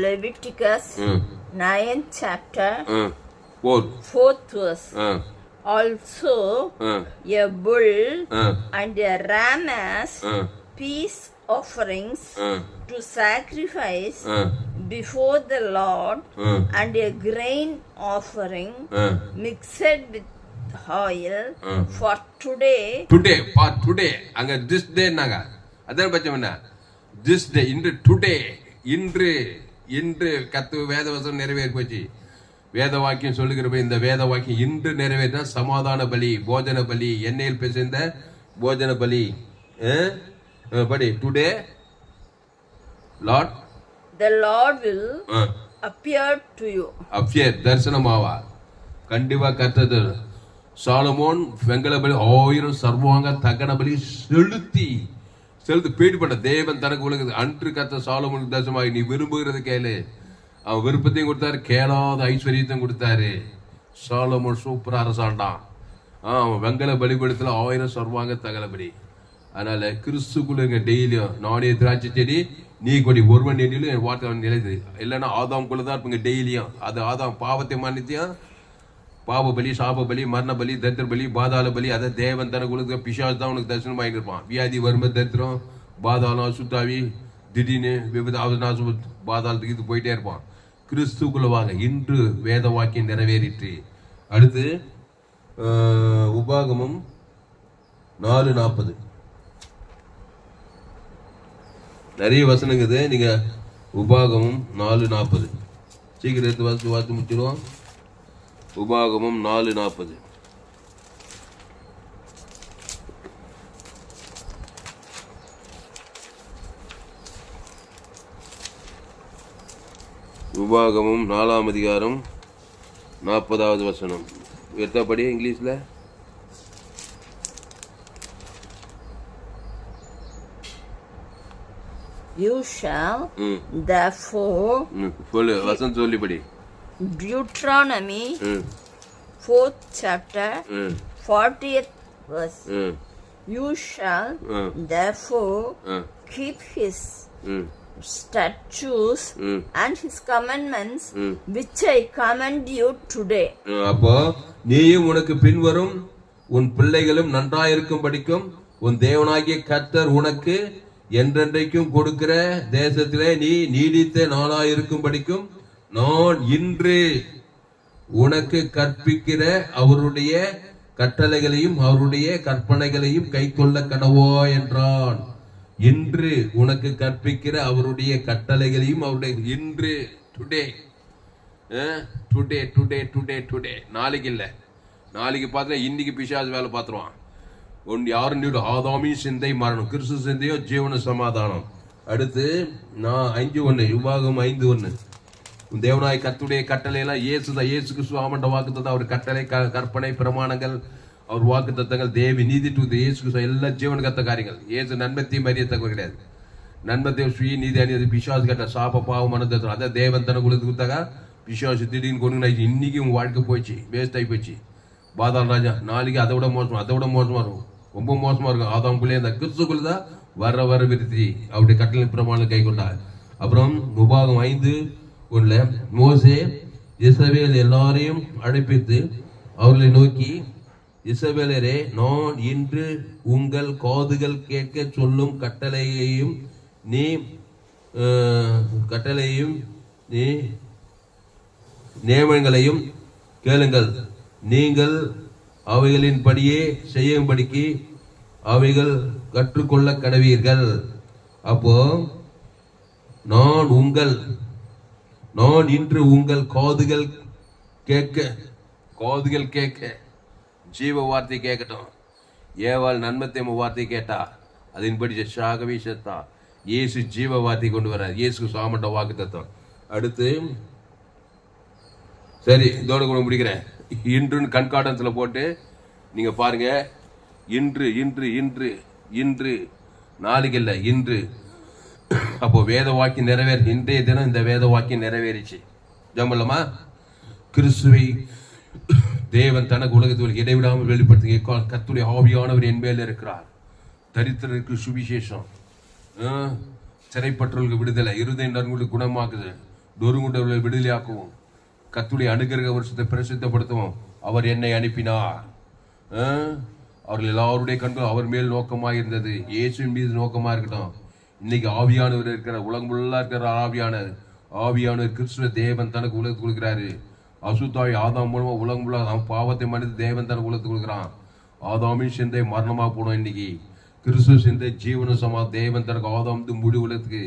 Leviticus 9th chapter 4th verse. Also a bull and a ram as peace offerings to sacrifice before the Lord, and a grain offering mixed with oil for today. For today. அங்க this day நாங்க அதான் பச்சம் என்ன this day, இன்று today, இன்று கத்து வேத வசனம் நிறைவேறி போச்சு. வேத வாக்கியம் சொல்லுகிறப்ப இந்த வேத வாக்கியம் இன்று நிறைவேறினா சமாதான பலி, போஜன பலி, எண்ணெயில் பிசைந்த போஜன பலி. படி today Lord, the Lord will appear to you. appear, தரிசனமாவா கண்டிப்பா கர்த்தர். சாலமோன் வெங்கல பலி 1000 சர்வாங்க தகன பலி செலுத்தி பேடிப்பட்ட தேவன் தனக்கு உலகது அன்று கர்த்தர் சாலமோனுக்கு தரிசனமாகி, நீ விரும்புகிறது கேளு. அவன் விருப்பத்தையும் கொடுத்தாரு, கேளாத ஐஸ்வர்யத்தையும் கொடுத்தாரு. சாலமோன் சூப்பரா அரசாண்டான். அவன் வெங்கல பலிபடத்துல 1000 சர்வாங்க தகன பலி. அதனால கிறிஸ்துக்குள்ள டெய்லியும் நானே திராட்சை செடி, நீ கொடி, ஒருவன் எண்ணிலும் என் வார்த்தை நிலைது. இல்லைன்னா ஆதாம்குள்ளதான் இருப்பீங்க டெய்லியும். அது ஆதாம் பாவத்தை மன்னித்தியும், பாவ பலி, சாப பலி, மரண பலி, தரித்திர பலி, பாதாள பலி, அதை தேவன் தனக்கு உலக பிசாசு தான் உனக்கு தரிசனம் ஆகிட்டு இருப்பான். வியாதி, வறுமை, தரித்திரம், பாதாளம், சுத்தாவி, திடீர்னு விபத்து, பாதாளத்துக்கு இது போயிட்டே இருப்பான். கிறிஸ்துக்குள்ள வாங்க, இன்று வேத வாக்கியம் நிறைவேறிட்டு. அடுத்து உபாகமம் 4:40. நிறைய வசனங்குது. நீங்க உபாகமம் 4:40 சீக்கிரம் எடுத்து வாசித்து முடிச்சிடுவோம். உபாகமம் 4:40. உபாகமம் 4ஆம் அதிகாரம் 40வது வசனம். எடுத்தபடி இங்கிலீஷ்ல. You shall therefore வசனம் சொல்லிபடி. Deuteronomy 4th chapter 40th verse. You shall therefore keep his statutes and his commandments which I command you today. அப்போ நீயும் உனக்கு பின்வரும் உன் பிள்ளைகளும் நன்றாயிருக்கும் படிக்கும் உன் தேவனாகிய கர்த்தர் உனக்கு என்றென்றைக்கும் கொடுக்கிற தேசத்திலே நீ நீடித்த நாளாயிருக்கும் படிக்கும் நான் இன்று உனக்கு கற்பிக்கிற அவருடைய கட்டளைகளையும் அவருடைய கற்பனைகளையும் கைக்கொள்ள கடவோ என்றான். இன்று உனக்கு கற்பிக்கிற அவருடைய கட்டளைகளையும் அவருடைய இன்று today today today today today நாளைக்கு இல்லை. நாளைக்கு பார்த்தா இன்னைக்கு பிசாசு வேலை பார்த்துருவான். யாரும் ஆதாமி சிந்தை மரணம், கிறிஸ்து சிந்தையோ ஜீவன சமாதானம். அடுத்து நான் 5:1 உபாகமம் 5:1. தேவனாய் கர்த்தருடைய கட்டளை எல்லாம் இயேசு கிறிஸ்து ஆமண்ட வாக்கு தத்தம், அவர் கட்டளை, கற்பனை, பிரமாணங்கள், அவர் வாக்கு தத்தங்கள், தேவி, நீதி, இயேசு கிறிஸ்து எல்லாம் ஜீவன் கத்த காரியங்கள். இயேசு நன்மத்தையும் அறியத்தக்க கிடையாது. நன்மத்தை சுய நீதி அறியாது. பிசாசு கட்ட சாப பாவம் மனதம் அதை தேவன் தனக்கு கொடுத்தாக்கா பிசாசு திடீர்னு கொண்டு இன்னைக்கு உங்க வாழ்க்கை போயிடுச்சு, வேஸ்ட் ஆகி போயிடுச்சு. பாதாள ராஜா நாளைக்கு அதை விட மோசமா இருக்கும், ரொம்ப மோசமா இருக்கும். ஆதாம்குள்ளே அந்த கிறிஸ்துக்குள்ளதான் வர விருத்தி அவருடைய கட்டளை பிரமாணம் கை கொண்டார். அப்புறம் உபாகம் 5:1 மோசே இசபேல் எல்லாரையும் அழைப்பித்து அவர்களை நோக்கி, இசபேலரே, நான் இன்று உங்கள் காதுகள் கேட்க சொல்லும் கட்டளையையும் நீ நியமங்களையும் கேளுங்கள். நீங்கள் அவைகளின்படியே செய்யும்படிக்கு அவைகள் கற்றுக்கொள்ள கடவீர்கள். அப்போ நான் இன்று உங்கள் காதுகள் கேட்க ஜீவ வார்த்தை கேட்கட்டும். ஏவாள் நன்மத்தை வார்த்தை கேட்டா, அதன்படி சாகவே செத்தா. இயேசு ஜீவ வார்த்தை கொண்டு வர்றார். இயேசு சாமண்ட வாக்கு தத்துவம். அடுத்து சரி, இதோட கூட முடிக்கிறேன். இன்றுன்னு கண்காட்டத்தில் போட்டு நீங்க பாருங்க. இன்று இன்று இன்று இன்று நாளைக்கு இல்லை, இன்று. அப்போ வேத வாக்கியம் இன்றைய தினம் இந்த வேத வாக்கியம் நிறைவேறிச்சு. ஜம்பலமா கிறிஸ்துவை தேவன் தனக்கு உலகத்தில் இடைவிடாமல் வெளிப்படுத்த கர்த்தருடைய ஆவியானவர் என் மேல இருக்கிறார். தரித்திரருக்கு சுவிசேஷம், சிறைப்பற்றவர்களுக்கு விடுதலை, இருதய நறுங்குகளுக்கு குணமாக்குது, நொறுங்குண்டவர்களை விடுதலையாக்குவோம், கர்த்தருடைய அனுகிரக வருஷத்தை பிரசித்தப்படுத்துவோம். அவர் என்னை அனுப்பினார். அவர்கள் எல்லாருடைய கண்கள் அவர் மேல் நோக்கமாக இருந்தது. இயேசுவின் மீது நோக்கமாக இருக்கட்டும். இன்னைக்கு ஆவியானவர் இருக்கிற உலகம் ஃபுல்லா இருக்கிற ஆவியானவர் கிறிஸ்துவ தேவன் தனக்கு உலகத்துக்கு கொடுக்கிறாரு. அசுத்தாய் ஆதாம் மூலமா உலகம் ஃபுல்லா பாவத்தை மனித தேவன் தனக்கு உலகத்துக்கு கொடுக்குறான். ஆதாமின் சிந்தை மரணமா போனோம். இன்னைக்கு கிறிஸ்துவ சிந்தை ஜீவன சமா தேவன் தனக்கு ஆதாம் முடி உலகத்துக்கு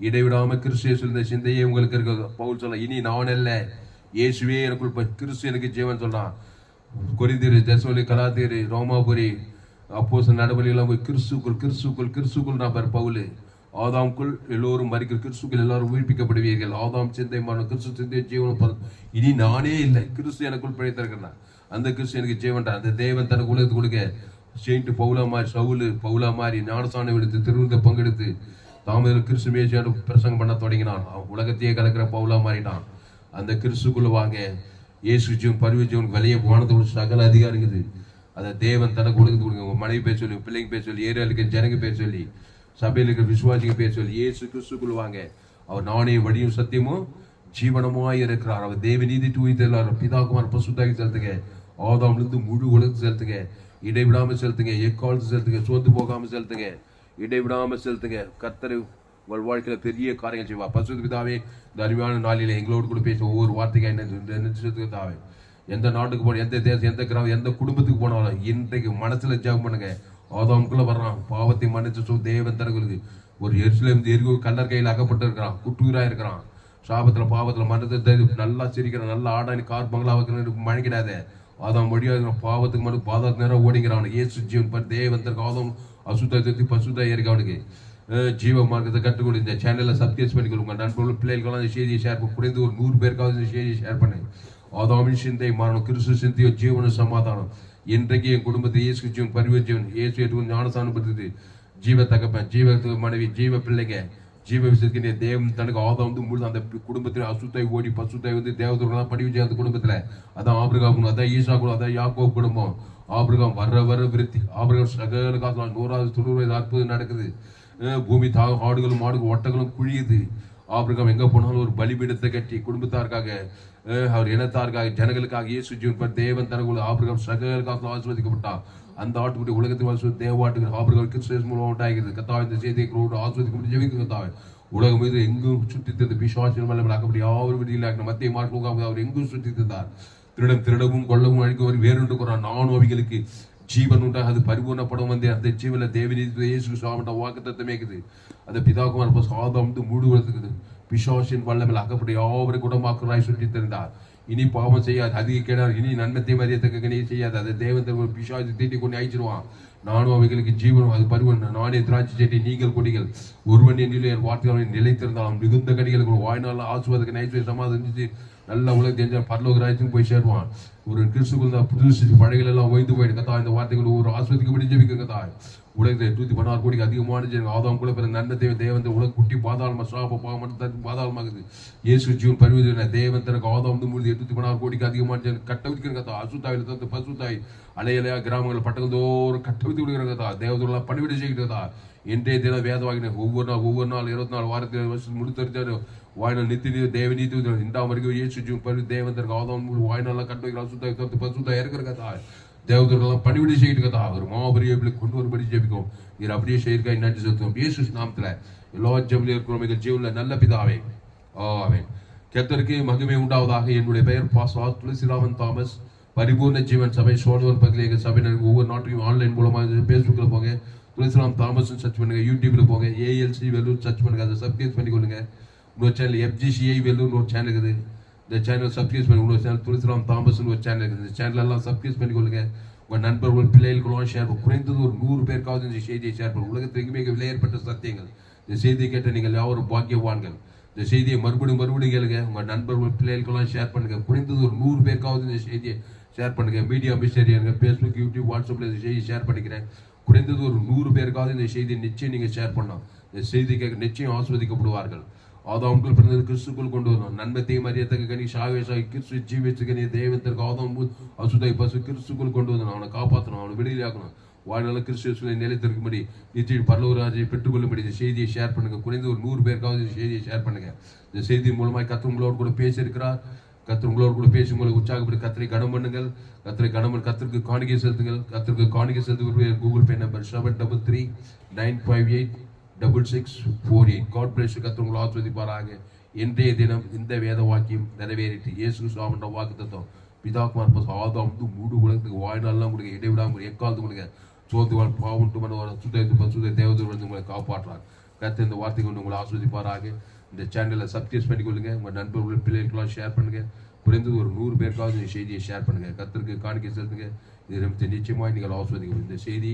இடைவிடாம கிறிஸ்துவ சிந்தையே உங்களுக்கு இருக்க. பவுல் சொல்ல, இனி நான் அல்ல, இயேசுவே எனக்குள் கிறிஸ்து எனக்கு ஜீவன் சொல்றான். கொரிந்தியர், தெசலோனிக்கே, கலாத்தியர், ரோமாபுரி, அப்போஸ்தலர் நடவடிக்கைலாம் போய் கிறிஸ்துக்குள் நான் பேர் பவுல். ஆதாம்குள் எல்லோரும் மறிக்கிற, கிறிஸ்துக்குள் எல்லாரும் உயிர்ப்பிக்கப்படுவீர்கள். ஆதாம் சிந்தை மரணம், கிறிஸ்து சிந்தை ஜீவனம். இனி நானே இல்லை, கிறிஸ்து எனக்குள் பிழைத்திருக்கிறேன். அந்த கிறிஸ்து எனக்கு ஜீவன். அந்த தேவன் தனக்கு உலகத்துக்கு கொடுக்க செயின்ட் பவுலா மாதிரி, சவுலு பவுலா மாதிரி ஞானஸ்தானம் எடுத்து திருவிழா பங்கெடுத்து தாமரை கிறிஸ்து மேய்ச்சியாண்டு பிரசங்கம் பண்ண தொடங்கினான். உலகத்தையே கலக்கிற பவுலா மாறிட்டான். அந்த கிறிஸ்துக்குள்ள வாங்க. இயேசு ஜீவன் பரிவு ஜீவன் விலைய வானத்தோட சகல அதிகாரிங்குது. அதை தேவன் தனக்கு உலகத்துக்கு கொடுங்க. உங்க மனைவி பேர் சொல்லி, பிள்ளைங்க பேர் சொல்லி, ஏரியாவுக்கு ஜனங்க பேர் சொல்லி, சபையில் இருக்கிற விசுவாசிங்க பேர் சொல்லி, இயேசு கிறிஸ்துக்குள்ள வாங்க. அவர் நானே வழியும் சத்தியமும் ஜீவனமாய் இருக்கிறார். அவர் தேவ நீதி தூய்த்தல் பிதாகுமார் பசுத்தாக்கி செலுத்துங்க. ஆதாம்லேருந்து முழு உலகத்து செலுத்துங்க. இடைவிடாமல் செலுத்துங்க. எக்காலத்து செலுத்துங்க. சோர்ந்து போகாமல் செலுத்துங்க. இடைவிடாமல் செலுத்துங்க. கர்த்தர் உங்கள் வாழ்க்கையில் பெரிய காரியங்கள் செய்வா. பசுத்த பிதாவே, இந்த அருமையான நாளில் எங்களோடு கூட பேச ஒவ்வொரு வார்த்தைக்கு என்ன தாவே, எந்த நாட்டுக்கு போன, எந்த தேசம், எந்த கிராமம், எந்த குடும்பத்துக்கு போனாலும் இன்றைக்கு மனசுல ஜெபம் பண்ணுங்க. ஆதாமுக்குள்ள வர்றான், பாவத்தை மன்னிச்சு தேவன் தனக்கு ஒரு எரிசில கல்லர் கையில் அகப்பட்டு இருக்கிறான், குட்டுயிரா இருக்கிறான், சாபத்துல பாவத்துல மனத்தை நல்லா சிரிக்கிறான், நல்லா ஆடானி கார் பங்களா வைக்கிறான், மழைக்கிடாத ஆதாம் வழியாக பாவத்துக்கு மட்டும் பாதாத்து நேரம் ஓடிங்கிறான். ஏசு ஜீவன் தேவன் தனக்கு ஆதாம் அசுத்தி பசுத்தா இருக்கு. அவனுக்கு ஜீவ மார்க்கத்தை கற்றுக்கொடு. இந்த சேனலை சப்ஸ்கிரைப் பண்ணிக்கொள்ளுங்க. உங்கள் நண்பர்கள் பிள்ளைகளுக்கெல்லாம் இந்த செய்தியை ஷேர் பண்ணி, குறைந்து ஒரு 100 பேருக்காவது இந்த செய்தியை ஷேர் பண்ணு. ஆதாமின் சிந்தை மரணம், கிறிஸ்து சிந்தையோ ஜீவன சமாதானம். இன்றைக்கு என் குடும்பத்தை இயேசு ஜீவன் பரிவு ஜீவன் இயேசு ஏற்று ஞானஸ்தானம் படுத்துது. ஜீவ தகப்பன், ஜீவ மனைவி, ஜீவ பிள்ளைங்க, ஜீவ விஷயத்துக்கு தேவன் தனக்கு ஆதாம் முழு அந்த குடும்பத்தில் அசுத்தாய் ஓடி பசுத்தாய் தேவதூர்களாம் படிவு செய்ய அந்த குடும்பத்தில். அதான் ஆபிரகாம், அதான் ஈசா குடும்பம், அதான் யாக்கோப் குடும்பம். ஆபிரகாம் வர விருத்தி. ஆபிரகாம் சகல காலம் 100 அற்புதம் நடக்குது. பூமி ஆடுகளும் மாடுகளும் ஒட்டங்களும் குழியுது. ஆபிரகாம் எங்க போனாலும் ஒரு பலிபீடத்தை கட்டி குடும்பத்தாருக்காக, அவர் இனத்தாருக்காக, ஜனங்களுக்காக இயேசு ஜீவன் தேவன் தனக்குள்ள ஆபிரகாம் சகல காலத்தில் ஆசிர்வதிக்கப்பட்டான். அந்த ஆட்டுக்குடி உலகத்தில் தேவாட்டுக்கு ஆபிரகாம் கிறிஸ்து மூலம் உண்டாகிறது. கத்தாவை இந்த செய்தியை ஆசிர்வதிக்கப்பட்டு ஜெபிக்க கத்தாவை. உலகம் மீது எங்கும் சுற்றி தந்த பிசாசின் மேலே அப்படி யாரும் விடியில் மத்திய மாற்றம் அவர் எங்கும் சுற்றி தந்தார். திருடவும் கொள்ளவும் அழிக்கும் வேறுண்டு கூறான். நானும் அவைகளுக்கு ஜீவன் உண்டாக அது பரிபூர்ணப்படும் வந்து அந்த ஜீவன தேவனி இயேசு சாப்பிட்ட வாக்கு தத்தமேக்குது. அந்த பிதாகுமார் சாதம் மூடுவதற்கு பிசாசின் வல்லமில் அகப்படி யாவரை குணமாக்குறாய் சுற்றி தெரிந்தார். இனி பாவம் செய்யாது, அதிக கேடாது, இனி நன்மத்தை மதியத்தக்க நீ செய்யாது. அதை தேவன் ஒரு பிசாசி தீட்டி கொண்டு அழிச்சிருவான். நானும் அவைகளுக்கு ஜீவனும் அது பருவன். நானே திராட்சை செடி, நீங்கள் கொடிகள். ஒருவன் என்னிலே என் வார்த்தைகளை நிலைத்திருந்தாலும் மிகுந்த கடிகளுக்கு வாய்நாள் ஆசுவதற்கு நைச்சு சமாதானிச்சு நல்ல உலகத்தை எந்த பரலோக ராஜ்யத்துக்கு போய் சேருவான். ஒரு கிறிஸ்துக்குள் தான் புது படைகள் எல்லாம் ஓய்ந்து போயிட்டு கதா இந்த வார்த்தைகள் ஒரு ஆஸ்வதிக்கப்படி ஜெபிக்க கதா. உலகத்தை 116 கோடிக்கு அதிகமான ஆதாம் கூட பிற நன்மத்தை தேவன் உலக குட்டி பாதாளமா சாப பாவம் பாதாளமாகுது. இயேசு ஜீவன் பரிவர்த்தனை தேவன் தனக்கு ஆதாம் முடிவு 16 கோடிக்கு அதிகமான கட்ட விற்கிற கதா. அசுத்தாயில் தந்து பசுத்தாய் அலையலையா கிராமங்கள் பட்டங்கள் தோறும் கட்ட வித்து விடுகிற கதா. தேவதெல்லாம் பணிவிட செய்கிறதா. இன்றைய தினம் வேத வாங்கின ஒவ்வொரு நாள் 24 வாரத்தில் வருஷம் முடித்தறிஞ்சாரு வாய்நாள் நித்தி தேவ நீதி இண்டாம் வரைக்கும் இயேசு பரி தேவந்தருக்கு ஆதாம் வாய்நாள்லாம் கட்ட வைக்கிற அசுத்தாய் தந்து பசுத்தாய் இருக்கிற கதா. தேவதெல்லாம் பணிவிட செய்கிட்டு கதா. ஒரு மாபெரிய கொண்டு வரும்படி ஜெபிக்கும். இது அப்படியே செய்யிருக்காய் நன்றி செலுத்துவோம். இயேசு நாமத்துல எல்லா ஜெபத்தில் இருக்கிறோம் எங்கள் ஜீவனில் நல்ல பிதாவே. ஆமென். கர்த்தருக்கு மகிமை உண்டாவதாக. என்னுடைய பெயர் பாஸ்டர் துளசிராமன் தாமஸ். பரிபூர்ண ஜீவன் சபை சோழவர் பகுதியில் எங்கள் சபையினர் ஒவ்வொரு நாட்டையும் ஆன்லைன் மூலமாக ஃபேஸ்புக்கில் போங்க, துளசிராம் தாமஸ் சர்ச் பண்ணுங்க. யூடியூப்ல போங்க, ஏஎல்சி வெல்லூர் சர்ச் பண்ணுங்க, அதை சப்ஸ்கிரைப் பண்ணிக்கொள்ளுங்க. இன்னொரு சேனல் எஃப்ஜிசிஐ வெல்லூர் ஒரு சேனல் இருக்குது, இந்த சேனல் சப்ஸ்கிரைப் பண்ணி. இன்னொரு சேனல் துளசிராம் தாமஸ் ஒரு சேனல் இருக்குது, இந்த சேனல் எல்லாம் சப்ஸ்கிரைப் பண்ணிக்கொள்ளுங்க. உங்கள் நண்பர்கள் பிள்ளைகளுக்கெல்லாம் ஷேர் பண்ண, குறைந்தது ஒரு 100 பேருக்காவது இந்த செய்தியை ஷேர் பண்ணுங்க. உலகத்திற்கு மிக விலையேற்பட்ட சத்தியங்கள். இந்த செய்தியை கேட்ட நீங்கள் யாரும் பாக்கியவான்கள். இந்த செய்தியை மறுபடியும் கேளுங்க. உங்கள் நண்பர்கள் பிள்ளைகளுக்கெல்லாம் ஷேர் பண்ணுங்க. குறைந்தது ஒரு 100 பேருக்காவது இந்த செய்தியை ஷேர் பண்ணுங்க. மீடியா மிஸ்டரியாங்க ஃபேஸ்புக், யூடியூப், வாட்ஸ்அப்பில் இந்த செய்தியை ஷேர் பண்ணிக்கிறேன். குறைந்தது ஒரு 100 பேருக்காவது இந்த செய்தியை நிச்சயம் நீங்கள் ஷேர் பண்ணலாம். இந்த செய்தி கேட்க நிச்சயம் ஆஸ்வதிக்கப்படுவார்கள். ஆதாமுக்குள் பிறந்தது கிறிஸ்துக்குள் கொண்டு வரணும். நன்மத்தையும் அறியத்தக்க கனி சாகேசாகி கிறிஸ்து ஜீவிச்ச கனி தெய்வத்திற்கு ஆதாம் அசுதை பசு கிறிஸ்துக்குள் கொண்டு வரணும். அவனை காப்பாற்றணும், அவனை விடுதலையாக்கணும். வாழ்நாள் கிறிஸ்துவை நிலைத்திருக்கும்படி நிச்சயம் பரலோகராஜை பெற்றுக்கொள்ளும்படி இந்த செய்தியை ஷேர் பண்ணுங்க. குறைந்து ஒரு 100 பேருக்காவது இந்த செய்தியை ஷேர் பண்ணுங்க. இந்த செய்தியின் மூலமாக கர்த்தர் உங்களோடு கூட பேசியிருக்கிறார். கர்த்தர் உங்களோடு கூட பேசி உங்களை உற்சாகப்படி கர்த்தரை கனம் பண்ணுங்கள். கர்த்தருக்கு காணிக்கை செலுத்துங்கள். கர்த்தருக்கு காணிக்கை செலுத்துகிற Google Pay number 7339586648. God bless. கர்த்தர் உங்களை ஆஸ்வதிப்பாராக. இன்றைய தினம் இந்த வேத வாக்கியம் நிறைவேறிட்டு இயேசு சுவாமின்ற வாக்குத்தத்தம் பிதாக்குமார் பஸ் ஆதாம் மூடு உலகத்துக்கு வாழ்நாள்லாம் கொடுங்க, இடைவிடாமல் எக்காலத்து கொடுங்க. சோத்துவாள் பாவுண்டு மன சுதேந்து பசுதை தேவதூர் வந்து உங்களை காப்பாற்றார். கர்த்தர் இந்த வார்த்தை கொண்டு உங்களை ஆஸ்வதிப்பாராக. இந்த சேனலை சப்ஸ்கிரைப் பண்ணிக்கொள்ளுங்க. உங்கள் நண்பர்கள் பிள்ளைகளுக்கெல்லாம் ஷேர் பண்ணுங்க. குறைந்தது ஒரு 100 பேருக்காவது இந்த செய்தியை ஷேர் பண்ணுங்க. கர்த்தருக்கு காணிக்கை செலுத்துங்க. இது நிச்சயமாக நீங்கள் ஆஸ்வதிக்கணும். இந்த செய்தி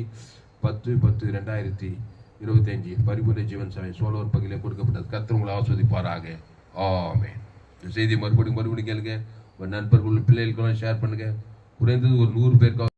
10/10/2025 பரிபூர்ண ஜீவன் சபை சோழவர் பகுதியில் கொடுக்கப்பட்டது. கர்த்தர் உங்களை ஆஸ்வதிப்பாராக. ஆமென். இந்த செய்தி மறுபடியும் கேளுங்க. உங்கள் நண்பர்கள் பிள்ளைகளுக்கெல்லாம் ஷேர் பண்ணுங்க. குறைந்தது ஒரு 100 பேருக்காவது